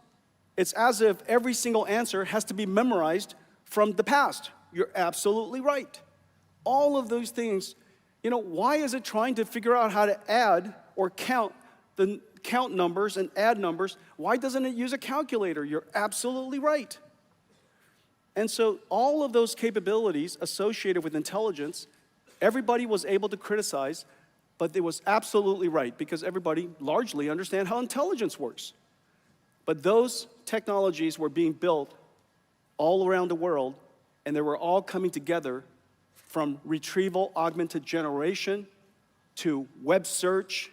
Speaker 5: It's as if every single answer has to be memorized from the past. You're absolutely right. All of those things, you know, why is it trying to figure out how to add or count numbers and add numbers? Why doesn't it use a calculator? You're absolutely right. And so all of those capabilities associated with intelligence, everybody was able to criticize, but it was absolutely right because everybody largely understands how intelligence works. But those technologies were being built all around the world, and they were all coming together from retrieval augmented generation to web search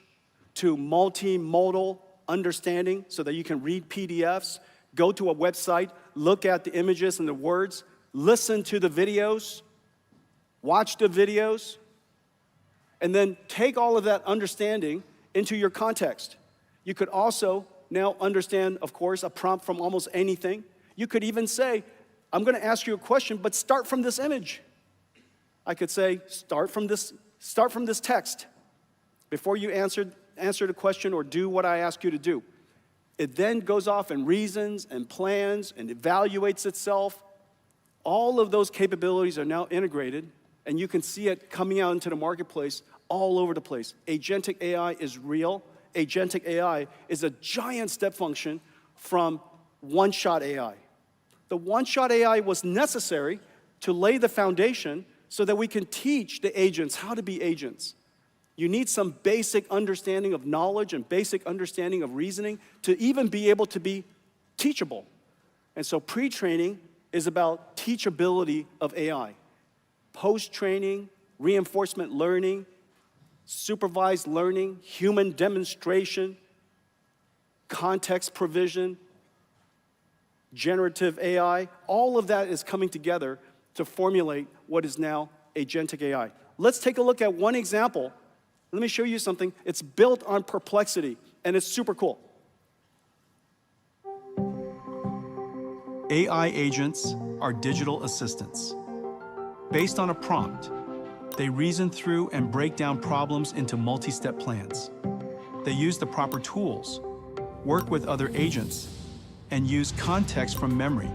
Speaker 5: to multimodal understanding so that you can read PDFs, go to a website, look at the images and the words, listen to the videos, watch the videos, and then take all of that understanding into your context. You could also now understand, of course, a prompt from almost anything. You could even say, I'm going to ask you a question, but start from this image. I could say, start from this text before you answer the question or do what I ask you to do. It then goes off and reasons and plans and evaluates itself. All of those capabilities are now integrated, and you can see it coming out into the marketplace all over the place. Agentic AI is real. Agentic AI is a giant step function from one-shot AI. The one-shot AI was necessary to lay the foundation so that we can teach the agents how to be agents. You need some basic understanding of knowledge and basic understanding of reasoning to even be able to be teachable. And so pre-training is about teachability of AI. Post-training, reinforcement learning, supervised learning, human demonstration, context provision, generative AI, all of that is coming together to formulate what is now agentic AI. Let's take a look at one example. Let me show you something. It's built on Perplexity, and it's super cool.
Speaker 7: AI agents are digital assistants. Based on a prompt, they reason through and break down problems into multi-step plans. They use the proper tools, work with other agents, and use context from memory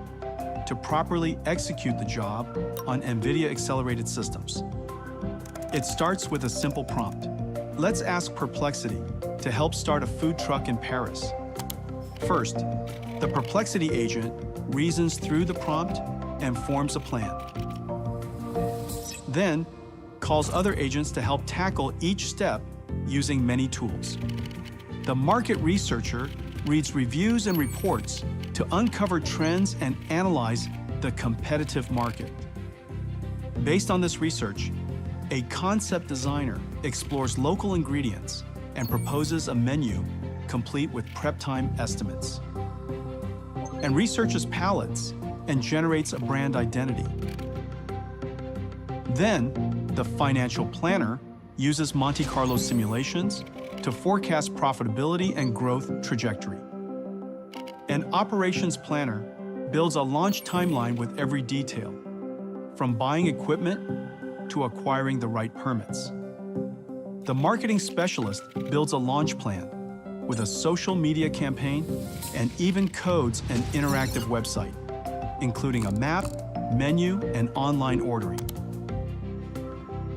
Speaker 7: to properly execute the job on NVIDIA accelerated systems. It starts with a simple prompt. Let's ask Perplexity to help start a food truck in Paris. First, the Perplexity agent reasons through the prompt and forms a plan. Then, calls other agents to help tackle each step using many tools. The market researcher reads reviews and reports to uncover trends and analyze the competitive market. Based on this research, a concept designer explores local ingredients and proposes a menu complete with prep time estimates, and researches palettes and generates a brand identity. Then, the financial planner uses Monte Carlo simulations to forecast profitability and growth trajectory. An operations planner builds a launch timeline with every detail, from buying equipment to acquiring the right permits. The marketing specialist builds a launch plan with a social media campaign and even codes an interactive website, including a map, menu, and online ordering.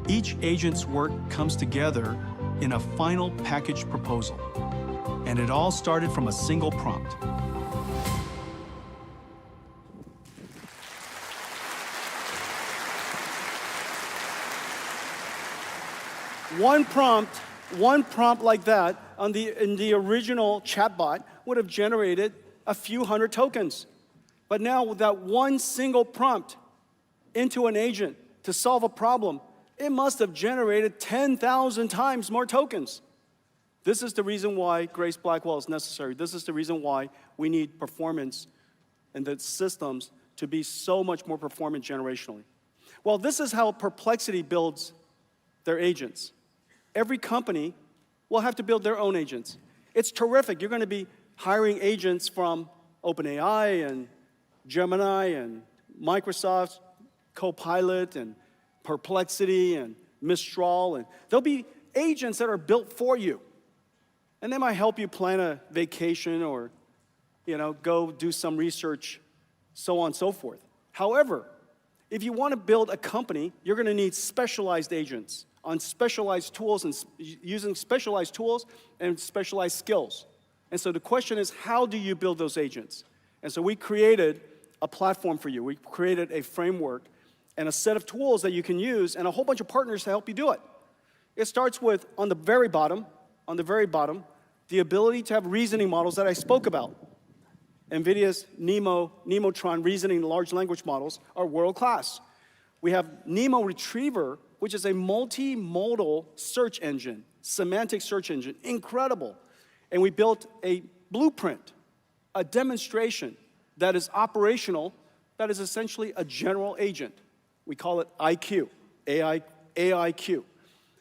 Speaker 7: Each agent's work comes together in a final package proposal, and it all started from a single prompt.
Speaker 5: One prompt like that in the original chatbot would have generated a few hundred tokens. But now with that one single prompt into an agent to solve a problem, it must have generated 10,000 times more tokens. This is the reason why Grace Blackwell is necessary. This is the reason why we need performance in the systems to be so much more performant generationally. Well, this is how Perplexity builds their agents. Every company will have to build their own agents. It's terrific. You're going to be hiring agents from OpenAI and Gemini and Microsoft Copilot and Perplexity and Mistral, and there'll be agents that are built for you. And they might help you plan a vacation or, go do some research, so on and so forth. However, if you want to build a company, you're going to need specialized agents on specialized tools and using specialized tools and specialized skills. And so the question is, how do you build those agents? And so we created a platform for you. We created a framework and a set of tools that you can use and a whole bunch of partners to help you do it. It starts with, on the very bottom, the ability to have reasoning models that I spoke about. NVIDIA's Nemotron reasoning large language models are world-class. We have Nemo Retriever, which is a multimodal search engine, semantic search engine, incredible. And we built a blueprint, a demonstration that is operational, that is essentially a general agent. We call it IQ, AIQ.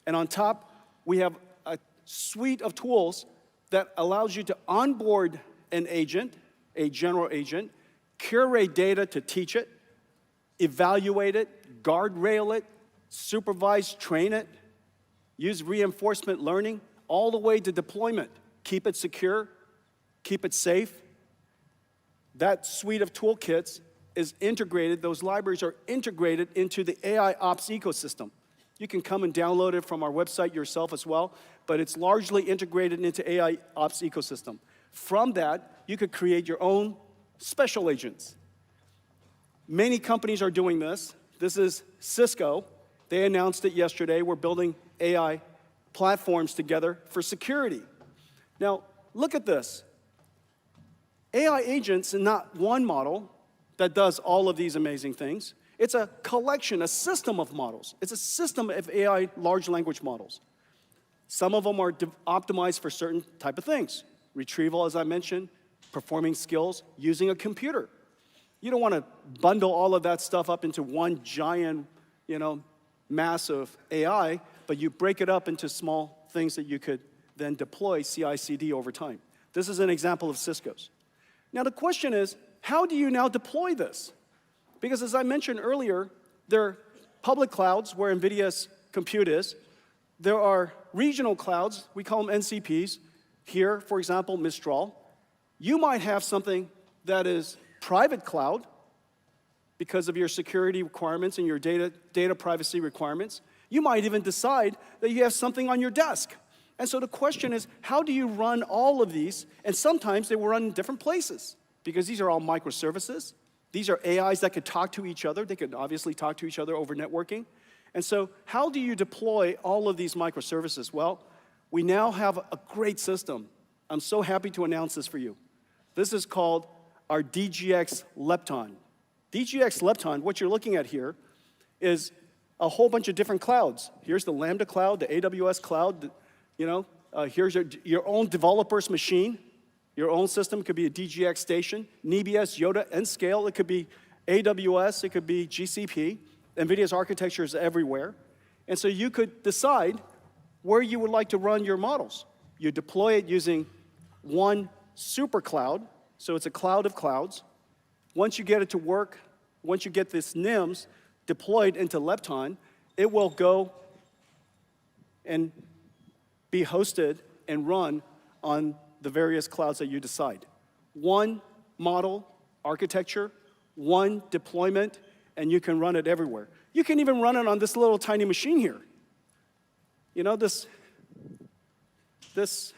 Speaker 5: And on top, we have a suite of tools that allows you to onboard an agent, a general agent, curate data to teach it, evaluate it, guardrail it, supervise, train it, use reinforcement learning, all the way to deployment. Keep it secure, keep it safe. That suite of toolkits is integrated, those libraries are integrated into the AI ops ecosystem. You can come and download it from our website yourself as well, but it's largely integrated into AI ops ecosystem. From that, you could create your own special agents. Many companies are doing this. This is Cisco. They announced it yesterday. We're building AI platforms together for security. Now, look at this. AI agents are not one model that does all of these amazing things. It's a collection, a system of models. It's a system of AI large language models. Some of them are optimized for certain type of things. Retrieval, as I mentioned, performing skills, using a computer. You don't want to bundle all of that stuff up into one giant, massive AI, but you break it up into small things that you could then deploy CI/CD over time. This is an example of Cisco's. Now the question is, how do you now deploy this? Because as I mentioned earlier, there are public clouds where NVIDIA's compute is. There are regional clouds, we call them NCPs. Here, for example, Mistral. You might have something that is private cloud because of your security requirements and your data privacy requirements. You might even decide that you have something on your desk. And so the question is, how do you run all of these? And sometimes they will run in different places because these are all microservices. These are AIs that could talk to each other. They could obviously talk to each other over networking. And so how do you deploy all of these microservices? Well, we now have a great system. I'm so happy to announce this for you. This is called our DGX Lepton. DGX Lepton, what you're looking at here, is a whole bunch of different clouds. Here's the Lambda cloud, the AWS cloud. Here's your own developer's machine. Your own system. It could be a DGX station, Nebius, Yoda, and Scale. It could be AWS. It could be GCP. NVIDIA's architecture is everywhere. And so you could decide where you would like to run your models. You deploy it using one super cloud, so it's a cloud of clouds. Once you get it to work, once you get this NIMS deployed into Lepton, it will go and be hosted and run on the various clouds that you decide. One model architecture, one deployment, and you can run it everywhere. You can even run it on this little tiny machine here. This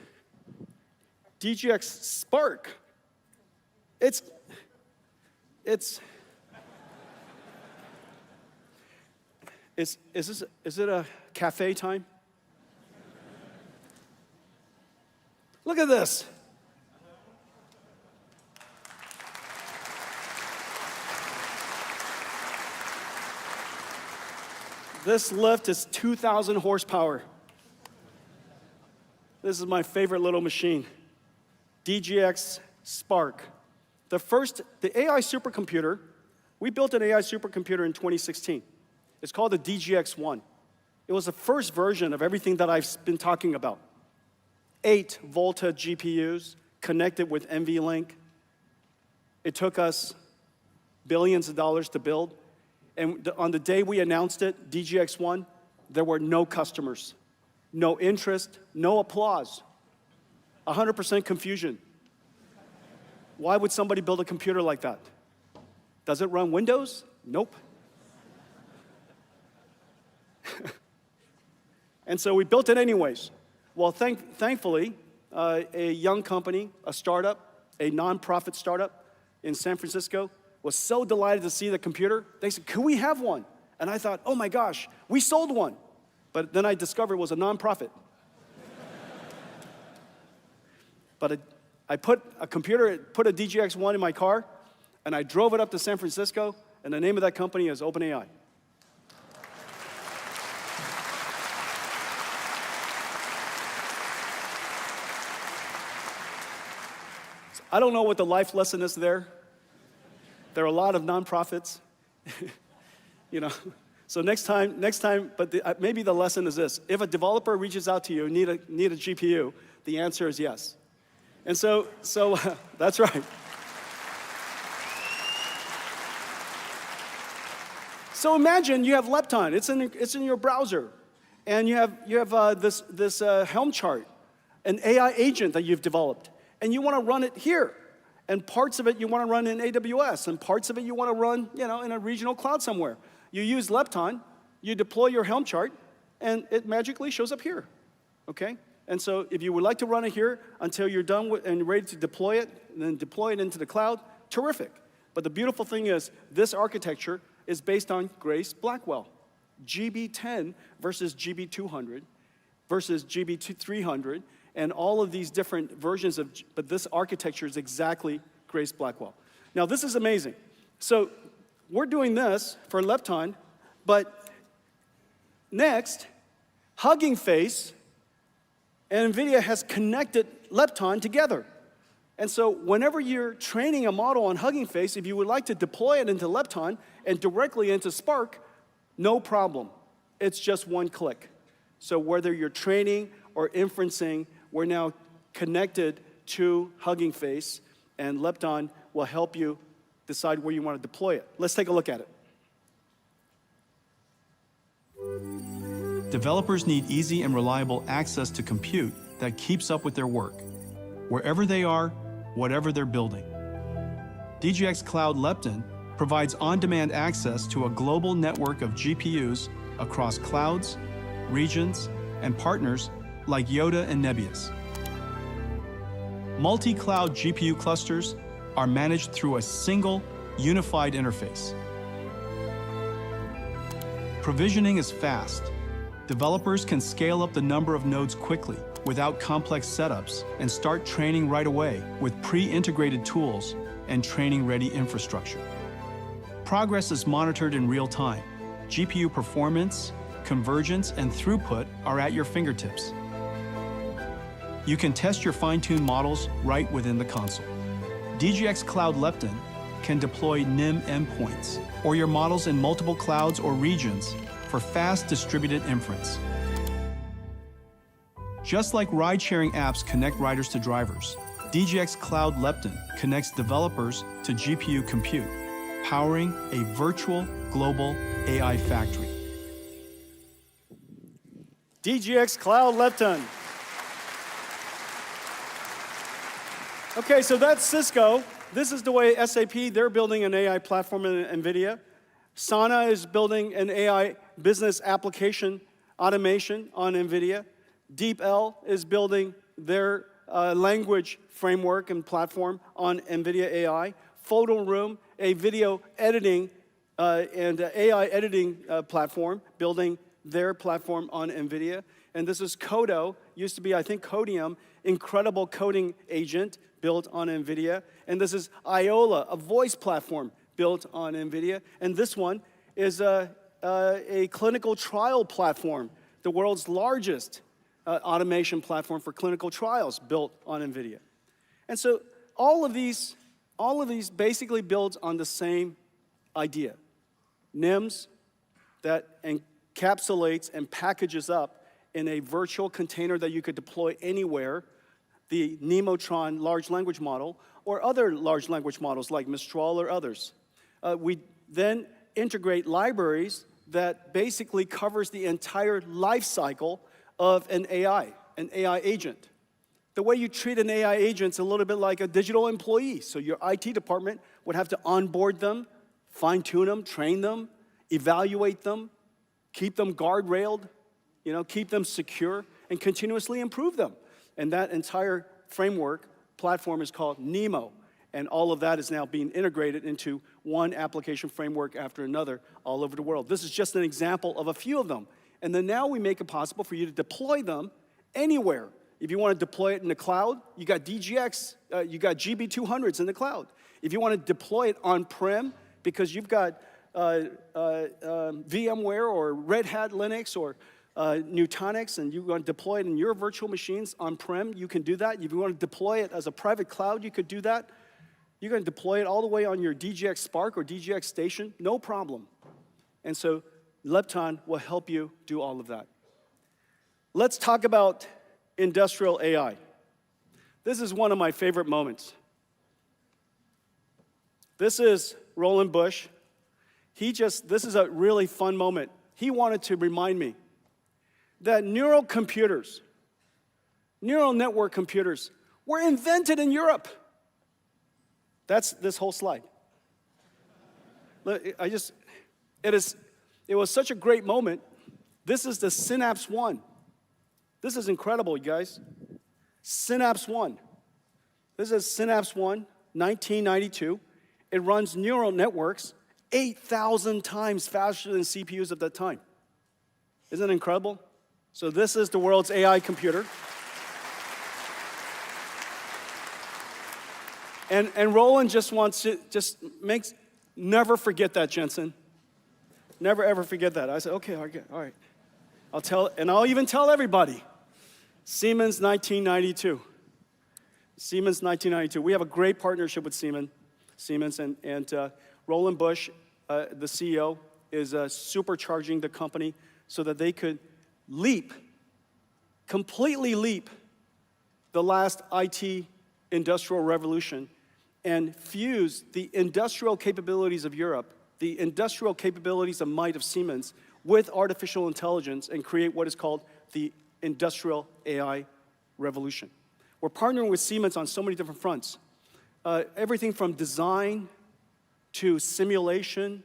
Speaker 5: DGX Spark. Is it a cafe time? Look at this. This lift is 2,000 horsepower. This is my favorite little machine, DGX Spark. The AI supercomputer, we built an AI supercomputer in 2016. It's called the DGX-1. It was the first version of everything that I've been talking about. 8 Volta GPUs connected with NVLink. It took us billions of dollars to build. And on the day we announced it, DGX-1, there were no customers, no interest, no applause, 100% confusion. Why would somebody build a computer like that? Does it run Windows? Nope. And so we built it anyways. Well, thankfully, a young company, a startup, a nonprofit startup in San Francisco was so delighted to see the computer. They said, "Could we have one?" And I thought, oh my gosh, we sold one. But then I discovered it was a nonprofit. But I put a DGX-1 in my car, and I drove it up to San Francisco, and the name of that company is OpenAI. I don't know what the life lesson is there, There are a lot of nonprofits, you know. So next time, but maybe the lesson is this. If a developer reaches out to you and need a GPU, the answer is yes. And so that's right. So imagine you have Lepton. It's in your browser, and you have this Helm chart, an AI agent that you've developed, and you want to run it here, and parts of it you want to run in AWS, and parts of it you want to run, in a regional cloud somewhere. You use Lepton, you deploy your Helm chart, and it magically shows up here. Okay? And so if you would like to run it here until you're done and ready to deploy it, and then deploy it into the cloud, terrific. But the beautiful thing is this architecture is based on Grace Blackwell. GB10 versus GB200 versus GB300, and all of these different versions but this architecture is exactly Grace Blackwell. Now this is amazing. So we're doing this for Lepton, but next, Hugging Face and NVIDIA has connected Lepton together. And so whenever you're training a model on Hugging Face, if you would like to deploy it into Lepton and directly into Spark, no problem. It's just one click. So whether you're training or inferencing, we're now connected to Hugging Face, and Lepton will help you decide where you want to deploy it. Let's take a look at it.
Speaker 7: Developers need easy and reliable access to compute that keeps up with their work, wherever they are, whatever they're building. DGX Cloud Lepton provides on-demand access to a global network of GPUs across clouds, regions, and partners like Yotta and Nebius. Multi-cloud GPU clusters are managed through a single, unified interface. Provisioning is fast. Developers can scale up the number of nodes quickly without complex setups and start training right away with pre-integrated tools and training-ready infrastructure. Progress is monitored in real time. GPU performance, convergence, and throughput are at your fingertips. You can test your fine-tuned models right within the console. DGX Cloud Lepton can deploy NIM endpoints or your models in multiple clouds or regions for fast distributed inference. Just like ride-sharing apps connect riders to drivers, DGX Cloud Lepton connects developers to GPU compute, powering a virtual global AI factory.
Speaker 5: DGX Cloud Lepton. Okay, so that's Cisco. This is the way SAP, they're building an AI platform in NVIDIA. Sana is building an AI business application automation on NVIDIA. DeepL is building their language framework and platform on NVIDIA AI. Photo Room, a video editing and AI editing platform, building their platform on NVIDIA. And this is Codo, used to be, I think, Codium, incredible coding agent built on NVIDIA. And this is Iola, a voice platform built on NVIDIA. And this one is a clinical trial platform, the world's largest automation platform for clinical trials built on NVIDIA. And so all of these basically builds on the same idea. NIMs that encapsulates and packages up in a virtual container that you could deploy anywhere, the Nemotron large language model, or other large language models like Mistral or others. We then integrate libraries that basically covers the entire life cycle of an AI agent. The way you treat an AI agent is a little bit like a digital employee. So your IT department would have to onboard them, fine-tune them, train them, evaluate them, keep them guardrailed, keep them secure, and continuously improve them. And that entire framework platform is called NEMO. And all of that is now being integrated into one application framework after another all over the world. This is just an example of a few of them. And then now we make it possible for you to deploy them anywhere. If you want to deploy it in the cloud, you got DGX, you got GB200s in the cloud. If you want to deploy it on-prem because you've got VMware or Red Hat Linux or Nutanix and you want to deploy it in your virtual machines on-prem, you can do that. If you want to deploy it as a private cloud, you could do that. You can deploy it all the way on your DGX Spark or DGX station, no problem. And so Lepton will help you do all of that. Let's talk about industrial AI. This is one of my favorite moments. This is Roland Bush. This is a really fun moment. He wanted to remind me that neural network computers were invented in Europe. That's this whole slide. It was such a great moment. This is the Synapse 1. This is incredible, you guys. Synapse 1. This is Synapse 1, 1992. It runs neural networks 8,000 times faster than CPUs at that time. Isn't it incredible? So this is the world's AI computer. And Roland just wants to, never forget that, Jensen. Never, ever forget that. I said, okay, all right. I'll even tell everybody. Siemens 1992. Siemens 1992. We have a great partnership with Siemens, and Roland Bush, the CEO, is supercharging the company so that they could completely leap the last IT industrial revolution and fuse the industrial capabilities of Europe, the industrial capabilities and might of Siemens with artificial intelligence and create what is called the industrial AI revolution. We're partnering with Siemens on so many different fronts. Everything from design to simulation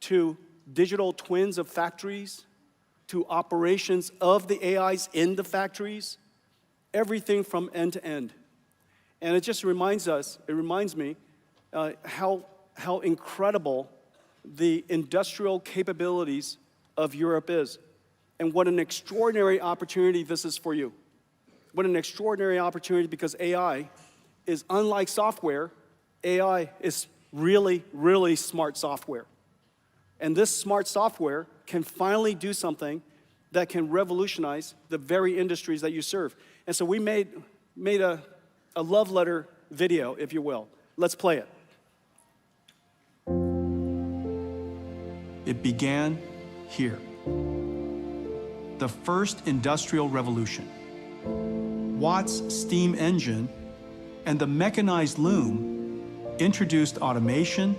Speaker 5: to digital twins of factories to operations of the AIs in the factories, everything from end to end. And it just reminds me how incredible the industrial capabilities of Europe is, and what an extraordinary opportunity this is for you. What an extraordinary opportunity, because AI is unlike software. AI is really, really smart software. And this smart software can finally do something that can revolutionize the very industries that you serve. And so we made a love letter video, if you will. Let's play it.
Speaker 7: It began here. The first industrial revolution. Watt's steam engine and the mechanized loom introduced automation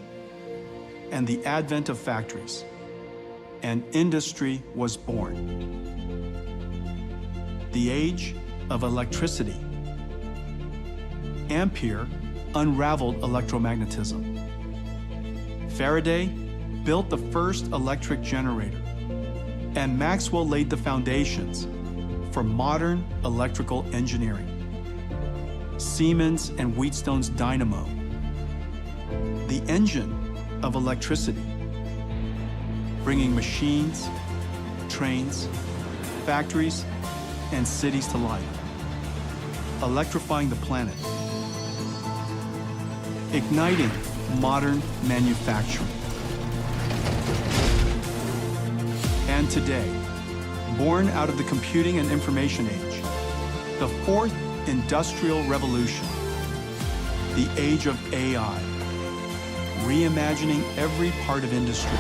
Speaker 7: and the advent of factories, and industry was born. The age of electricity. Ampere unraveled electromagnetism. Faraday built the first electric generator, and Maxwell laid the foundations for modern electrical engineering. Siemens and Wheatstone's dynamo, the engine of electricity, bringing machines, trains, factories, and cities to life, electrifying the planet, igniting modern manufacturing. And today, born out of the computing and information age, the fourth industrial revolution, the age of AI, reimagining every part of industry.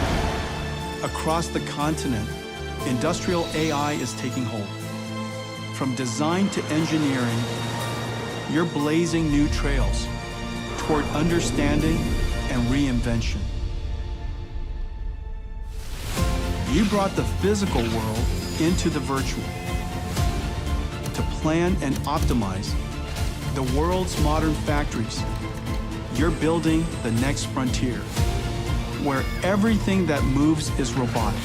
Speaker 7: Across the continent, industrial AI is taking hold. From design to engineering, you're blazing new trails toward understanding and reinvention. You brought the physical world into the virtual to plan and optimize the world's modern factories. You're building the next frontier, where everything that moves is robotic.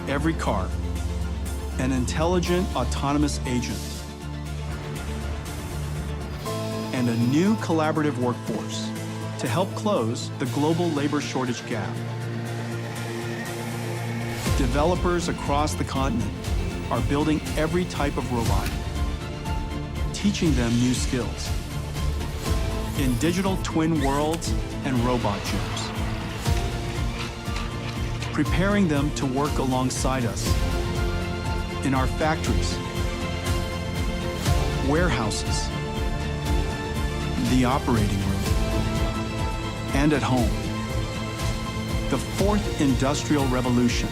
Speaker 7: Every car, an intelligent autonomous agent, and a new collaborative workforce to help close the global labor shortage gap. Developers across the continent are building every type of robot, teaching them new skills in digital twin worlds and robot gyms, preparing them to work alongside us in our factories, warehouses, the operating room, and at home. The fourth industrial revolution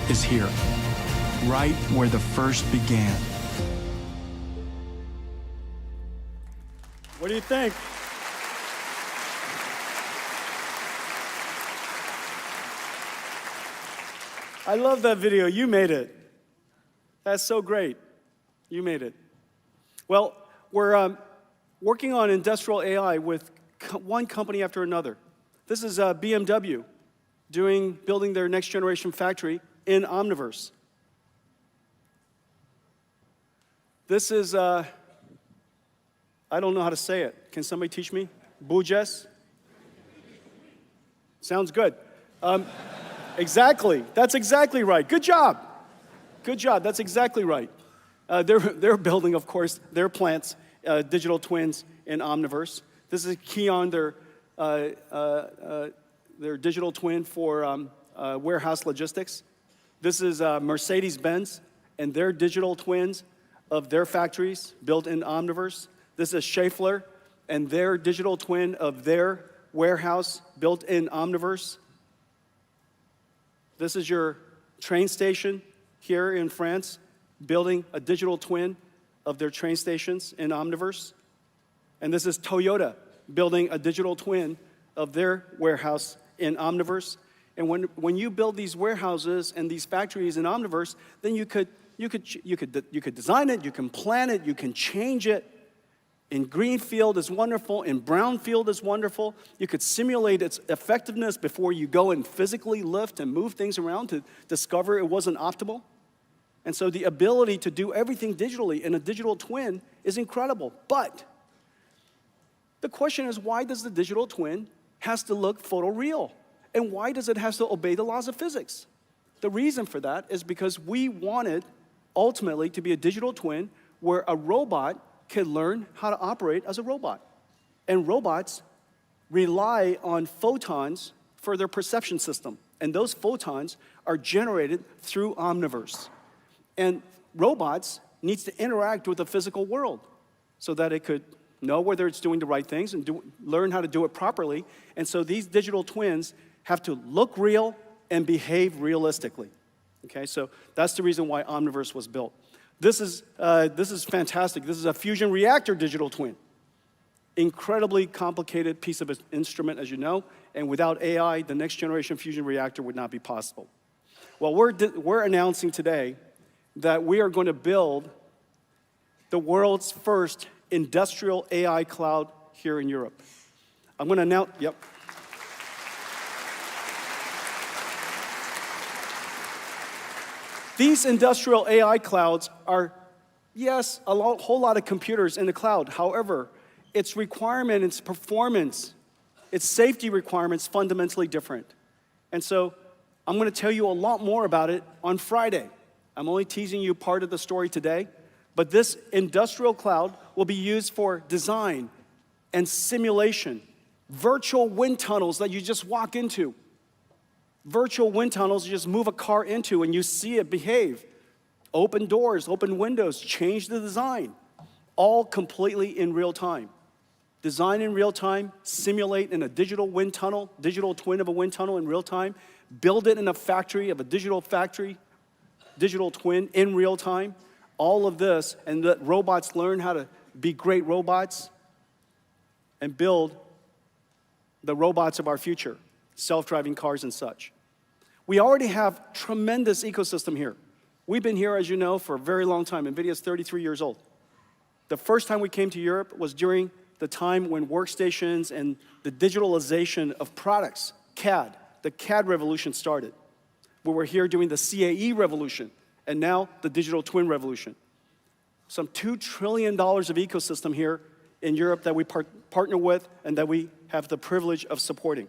Speaker 7: is here, right where the first began.
Speaker 5: What do you think? I love that video. You made it. That's so great. You made it. Well, we're working on industrial AI with one company after another. This is BMW building their next generation factory in Omniverse. This is, I don't know how to say it. Can somebody teach me? Bujes? Sounds good. Exactly. That's exactly right. Good job. Good job. That's exactly right. They're building, of course, their plants, digital twins in Omniverse. This is Kion, their digital twin for warehouse logistics. This is Mercedes-Benz and their digital twins of their factories built in Omniverse. This is Schaeffler and their digital twin of their warehouse built in Omniverse. This is your train station here in France, building a digital twin of their train stations in Omniverse. And this is Toyota building a digital twin of their warehouse in Omniverse. And when you build these warehouses and these factories in Omniverse, then you could design it, you can plan it, you can change it. In greenfield is wonderful, in brownfield is wonderful. You could simulate its effectiveness before you go and physically lift and move things around to discover it wasn't optimal. And so the ability to do everything digitally in a digital twin is incredible. But the question is, why does the digital twin has to look photoreal? And why does it have to obey the laws of physics? The reason for that is because we wanted ultimately to be a digital twin where a robot can learn how to operate as a robot. And robots rely on photons for their perception system. And those photons are generated through Omniverse. And robots needs to interact with the physical world so that it could know whether it's doing the right things and learn how to do it properly. And so these digital twins have to look real and behave realistically. Okay, so that's the reason why Omniverse was built. This is fantastic. This is a fusion reactor digital twin. Incredibly complicated piece of instrument, as you know, and without AI, the next generation fusion reactor would not be possible. Well, we're announcing today that we are going to build the world's first industrial AI cloud here in Europe. I'm going to announce, yep. These industrial AI clouds are, yes, whole lot of computers in the cloud. However, its requirement, its performance, its safety requirements fundamentally different. And so I'm going to tell you a lot more about it on Friday. I'm only teasing you part of the story today, but this industrial cloud will be used for design and simulation, virtual wind tunnels that you just walk into. Virtual wind tunnels you just move a car into and you see it behave. Open doors, open windows, change the design, all completely in real time. Design in real time, simulate in a digital wind tunnel, digital twin of a wind tunnel in real time, build it in a factory of a digital factory, digital twin in real time, all of this, and let robots learn how to be great robots and build the robots of our future, self-driving cars and such. We already have tremendous ecosystem here. We've been here, as you know, for a very long time. NVIDIA is 33 years old. The first time we came to Europe was during the time when workstations and the digitalization of products, CAD, the CAD revolution started. We were here doing the CAE revolution, and now the digital twin revolution. Some $2 trillion of ecosystem here in Europe that we partner with and that we have the privilege of supporting.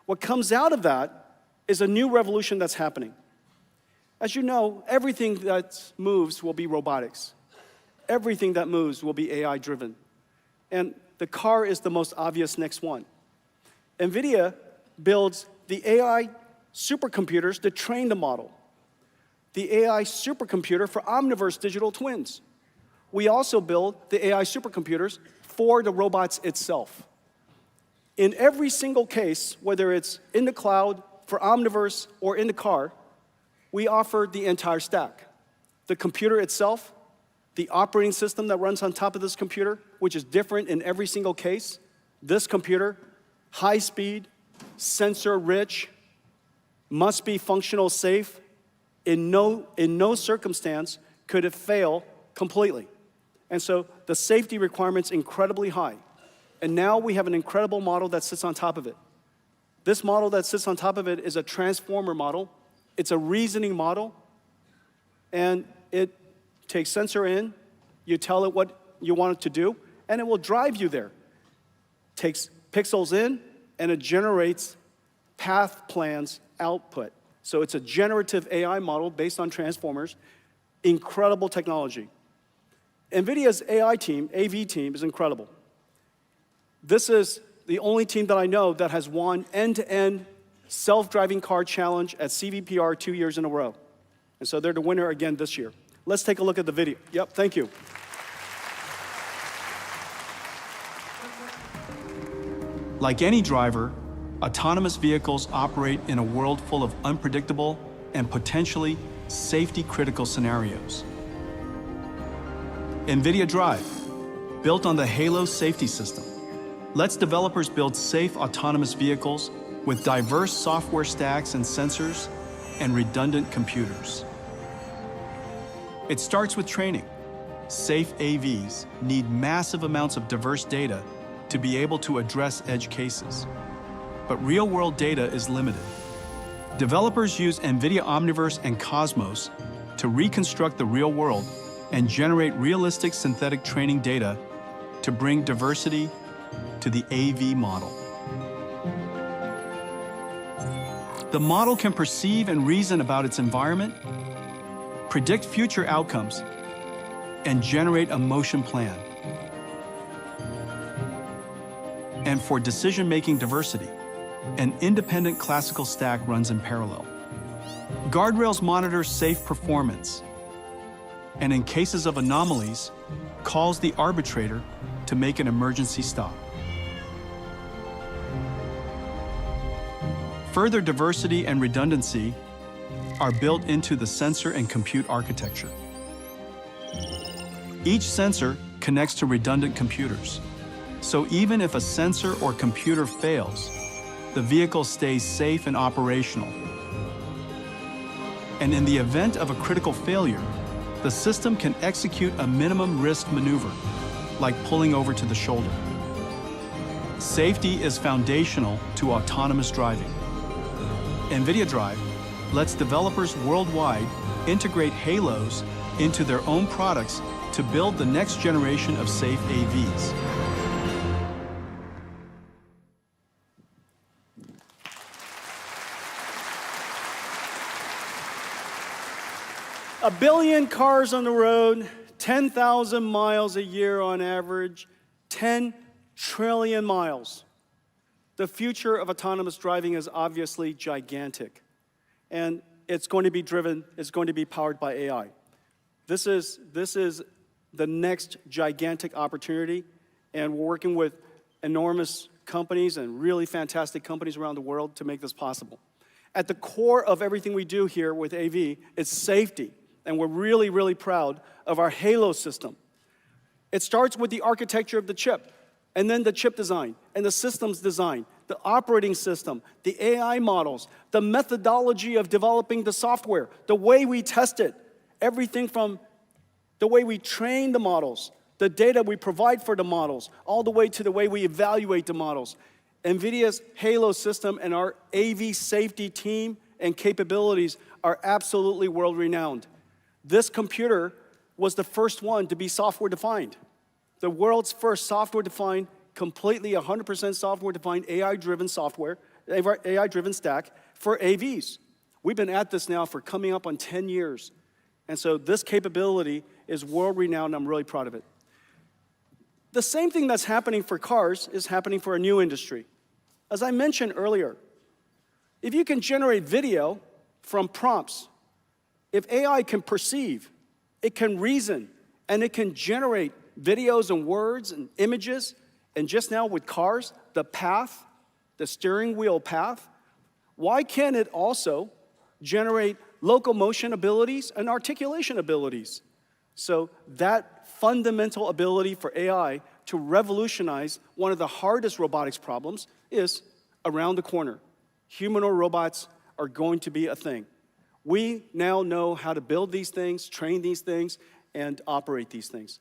Speaker 5: What comes out of that is a new revolution that's happening. As you know, everything that moves will be robotics. Everything that moves will be AI-driven. And the car is the most obvious next one. NVIDIA builds the AI supercomputers to train the model. The AI supercomputer for Omniverse digital twins. We also build the AI supercomputers for the robots itself. In every single case, whether it's in the cloud, for Omniverse, or in the car, we offer the entire stack. The computer itself, the operating system that runs on top of this computer, which is different in every single case. This computer, high speed, sensor rich, must be functional safe. In no circumstance could it fail completely. And so the safety requirement's incredibly high. And now we have an incredible model that sits on top of it. This model that sits on top of it is a transformer model. It's a reasoning model. And it takes sensor in, you tell it what you want it to do, and it will drive you there. Takes pixels in, and it generates path plans output. So it's a generative AI model based on transformers. Incredible technology. NVIDIA's AI team, AV team, is incredible. This is the only team that I know that has won end-to-end self-driving car challenge at CVPR 2 years in a row. And so they're the winner again this year. Let's take a look at the video. Yep, thank you.
Speaker 7: Like any driver, autonomous vehicles operate in a world full of unpredictable and potentially safety-critical scenarios. NVIDIA Drive, built on the Halo safety system, lets developers build safe autonomous vehicles with diverse software stacks and sensors and redundant computers. It starts with training. Safe AVs need massive amounts of diverse data to be able to address edge cases. But real-world data is limited. Developers use NVIDIA Omniverse and Cosmos to reconstruct the real world and generate realistic synthetic training data to bring diversity to the AV model. The model can perceive and reason about its environment, predict future outcomes, and generate a motion plan. And for decision-making diversity, an independent classical stack runs in parallel. Guardrails monitor safe performance, and in cases of anomalies, calls the arbitrator to make an emergency stop. Further diversity and redundancy are built into the sensor and compute architecture. Each sensor connects to redundant computers. So even if a sensor or computer fails, the vehicle stays safe and operational. And in the event of a critical failure, the system can execute a minimum risk maneuver, like pulling over to the shoulder. Safety is foundational to autonomous driving. NVIDIA Drive lets developers worldwide integrate Halos into their own products to build the next generation of safe AVs.
Speaker 5: A billion cars on the road, 10,000 miles a year on average, 10 trillion miles. The future of autonomous driving is obviously gigantic. And it's going to be powered by AI. This is the next gigantic opportunity, and we're working with enormous companies and really fantastic companies around the world to make this possible. At the core of everything we do here with AV is safety, and we're really, really proud of our Halo system. It starts with the architecture of the chip, and then the chip design, and the systems design, the operating system, the AI models, the methodology of developing the software, the way we test it, everything from the way we train the models, the data we provide for the models, all the way to the way we evaluate the models. NVIDIA's Halo system and our AV safety team and capabilities are absolutely world-renowned. This computer was the first one to be software-defined. The world's first software-defined, completely 100% software-defined, AI-driven software, AI-driven stack for AVs. We've been at this now for coming up on 10 years. And so this capability is world-renowned, and I'm really proud of it. The same thing that's happening for cars is happening for a new industry. As I mentioned earlier, if you can generate video from prompts, if AI can perceive, it can reason, and it can generate videos and words and images, and just now with cars, the path, the steering wheel path, why can't it also generate locomotion abilities and articulation abilities? So that fundamental ability for AI to revolutionize one of the hardest robotics problems is around the corner. Humanoid robots are going to be a thing. We now know how to build these things, train these things, and operate these things.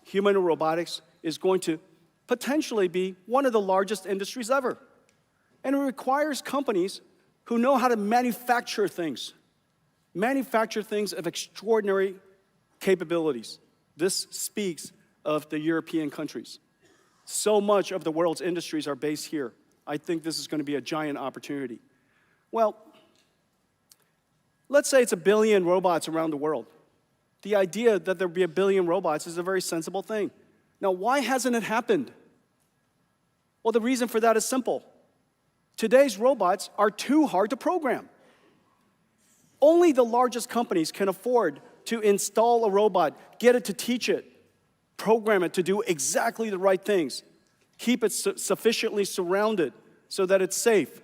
Speaker 5: Humanoid robotics is going to potentially be one of the largest industries ever. And it requires companies who know how to manufacture things of extraordinary capabilities. This speaks of the European countries. So much of the world's industries are based here. I think this is going to be a giant opportunity. Well, let's say it's 1 billion robots around the world. The idea that there'll be 1 billion robots is a very sensible thing. Now, why hasn't it happened? Well, the reason for that is simple. Today's robots are too hard to program. Only the largest companies can afford to install a robot, get it to teach it, program it to do exactly the right things, keep it sufficiently surrounded so that it's safe.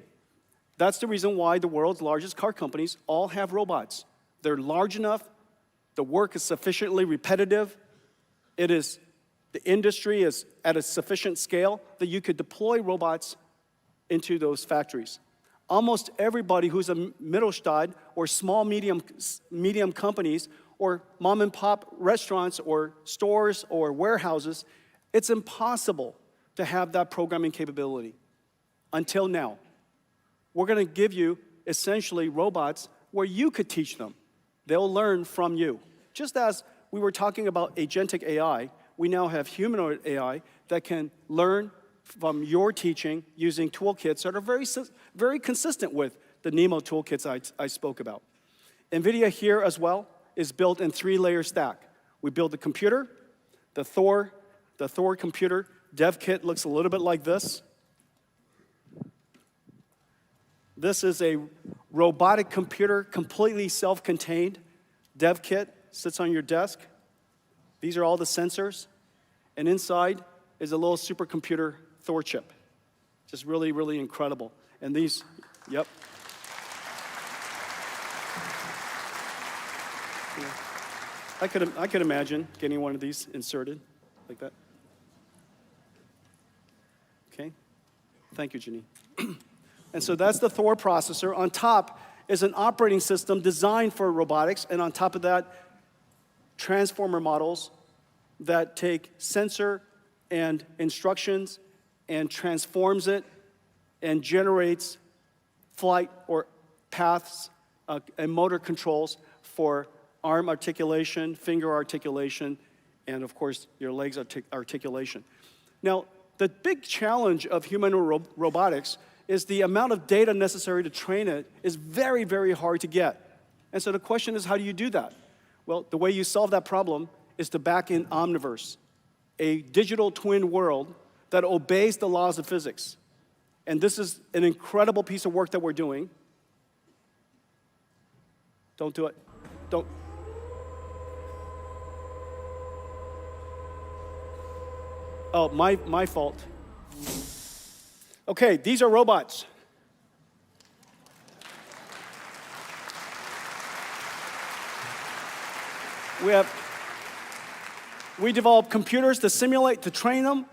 Speaker 5: That's the reason why the world's largest car companies all have robots. They're large enough, the work is sufficiently repetitive, the industry is at a sufficient scale that you could deploy robots into those factories. Almost everybody who's a Mittelstand or small, medium companies or mom and pop restaurants or stores or warehouses, it's impossible to have that programming capability until now. We're going to give you essentially robots where you could teach them. They'll learn from you. Just as we were talking about Agentic AI, we now have humanoid AI that can learn from your teaching using toolkits that are very consistent with the NEMO toolkits I spoke about. NVIDIA here as well is built in 3-layer stack. We build the computer, the Thor computer. Dev kit looks a little bit like this. This is a robotic computer, completely self-contained. Dev kit sits on your desk. These are all the sensors. And inside is a little supercomputer Thor chip. Just really, really incredible. And these, yep. Yeah. I could imagine getting one of these inserted like that. Okay. Thank you, Janine. And so that's the Thor processor. On top is an operating system designed for robotics, and on top of that, transformer models that take sensor and instructions and transforms it and generates flight or paths and motor controls for arm articulation, finger articulation, and of course, your legs articulation. Now, the big challenge of humanoid robotics is the amount of data necessary to train it is very, very hard to get. And so the question is, how do you do that? Well, the way you solve that problem is to back in Omniverse, a digital twin world that obeys the laws of physics. And this is an incredible piece of work that we're doing. Don't do it. Don't. Oh, my fault. Okay, these are robots. We develop computers to train them,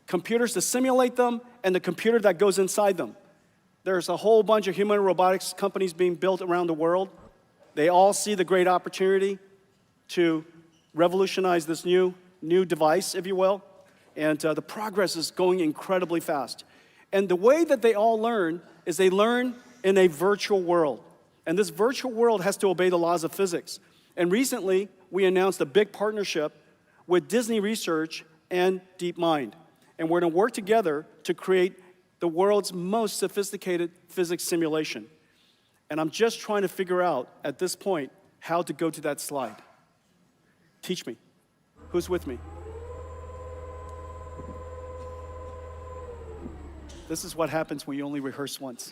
Speaker 5: computers to simulate them, and the computer that goes inside them. There's a whole bunch of human robotics companies being built around the world. They all see the great opportunity to revolutionize this new device, if you will, and the progress is going incredibly fast. And the way that they all learn is they learn in a virtual world. And this virtual world has to obey the laws of physics. And recently, we announced a big partnership with Disney Research and DeepMind. And we're going to work together to create the world's most sophisticated physics simulation. And I'm just trying to figure out, at this point, how to go to that slide. Teach me. Who's with me? This is what happens when you only rehearse once.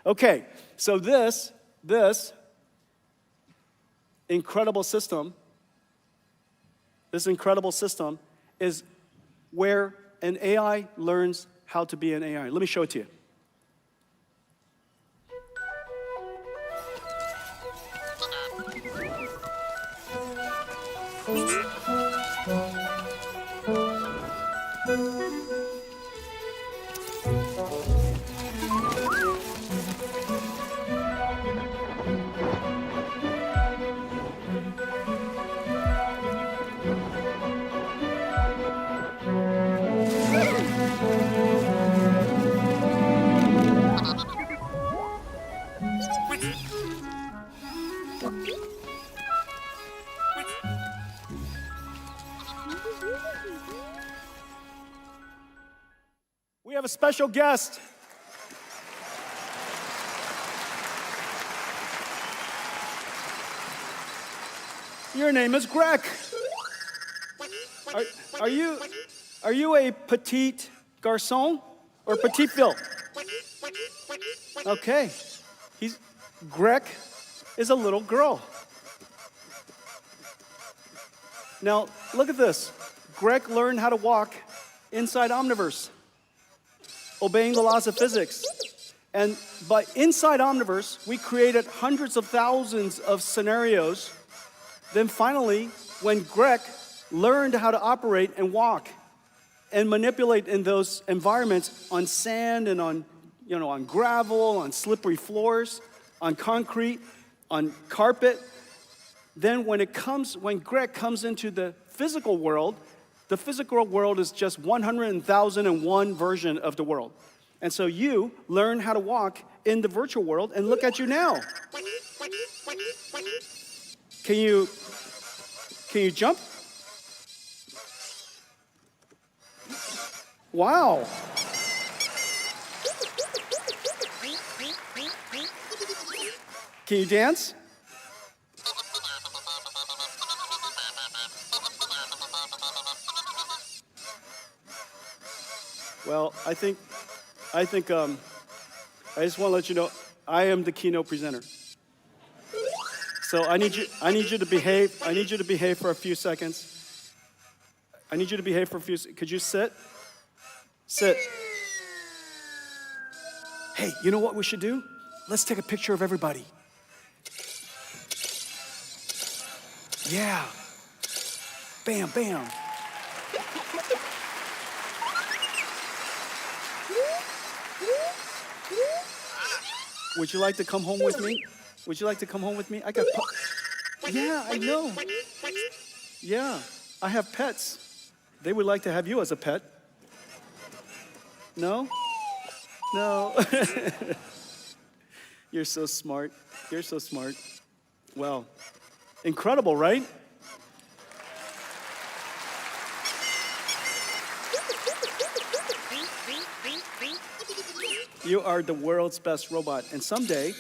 Speaker 5: Okay, so this incredible system this incredible system, is where an AI learns how to be an AI. Let me show it to you. We have a special guest. Your name is Greg. Are you a petite garçon or petite fille? Okay. Greg is a little girl. Now, look at this. Greg learned how to walk inside Omniverse, obeying the laws of physics. And inside Omniverse, we created hundreds of thousands of scenarios. Then finally, when Greg learned how to operate and walk and manipulate in those environments on sand and on gravel, on slippery floors, on concrete, on carpet, then when Greg comes into the physical world is just 100,001 version of the world. And so you learn how to walk in the virtual world, and look at you now. Can you jump? Wow. Can you dance? Well, I just want to let you know, I am the keynote presenter. So I need you to behave. I need you to behave for a few seconds. Could you sit? Sit. Hey, you know what we should do? Let's take a picture of everybody. Yeah. Bam, bam. Would you like to come home with me? I got Yeah, I know. Yeah, I have pets. They would like to have you as a pet. No? No. You're so smart. Well, incredible, right? You are the world's best robot, and someday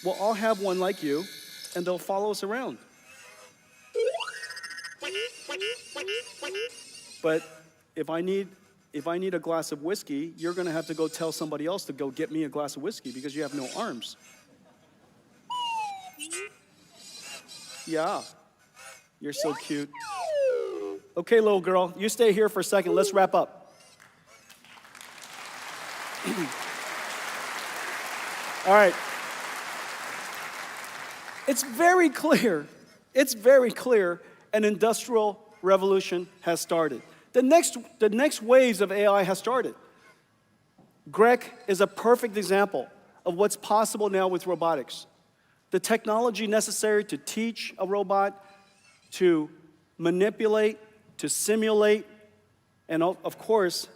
Speaker 5: we'll all have one like you, and they'll follow us around. But if I need a glass of whiskey, you're going to have to go tell somebody else to go get me a glass of whiskey because you have no arms. Yeah, you're so cute. Okay, little girl, you stay here for a second. Let's wrap up. All right. It's very clear an industrial revolution has started. The next waves of AI has started. Greg is a perfect example of what's possible now with robotics. The technology necessary to teach a robot, to manipulate, to simulate, and of course,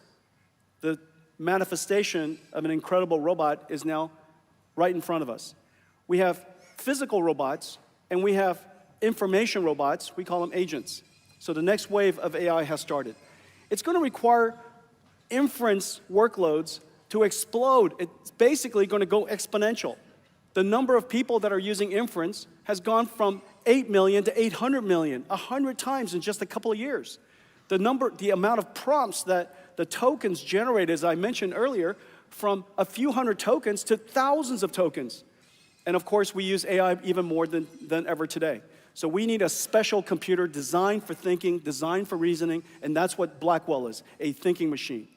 Speaker 5: the manifestation of an incredible robot is now right in front of us. We have physical robots, and we have information robots. We call them agents. So the next wave of AI has started. It's going to require inference workloads to explode. It's basically going to go exponential. The number of people that are using inference has gone from 8 million to 800 million, 100 times in just a couple of years. The amount of prompts that the tokens generate, as I mentioned earlier, from a few hundred tokens to thousands of tokens. And of course, we use AI even more than ever today. So we need a special computer designed for thinking, designed for reasoning, and that's what Blackwell is, a thinking machine.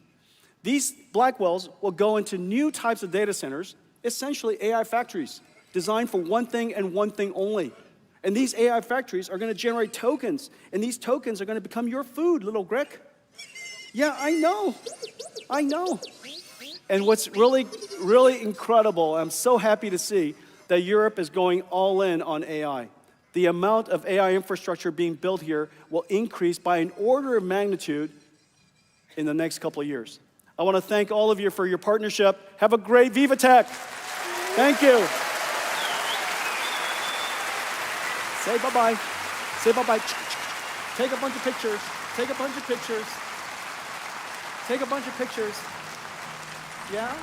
Speaker 5: These Blackwells will go into new types of data centers, essentially AI factories, designed for one thing and one thing only. And these AI factories are going to generate tokens, and these tokens are going to become your food, little Greg. Yeah, I know. And what's really, really incredible, I'm so happy to see that Europe is going all in on AI. The amount of AI infrastructure being built here will increase by an order of magnitude in the next couple of years. I want to thank all of you for your partnership. Have a great VivaTech. Thank you. Say bye-bye. Say bye-bye. Take a bunch of pictures. Take a bunch of pictures. Take a bunch of pictures. Yeah?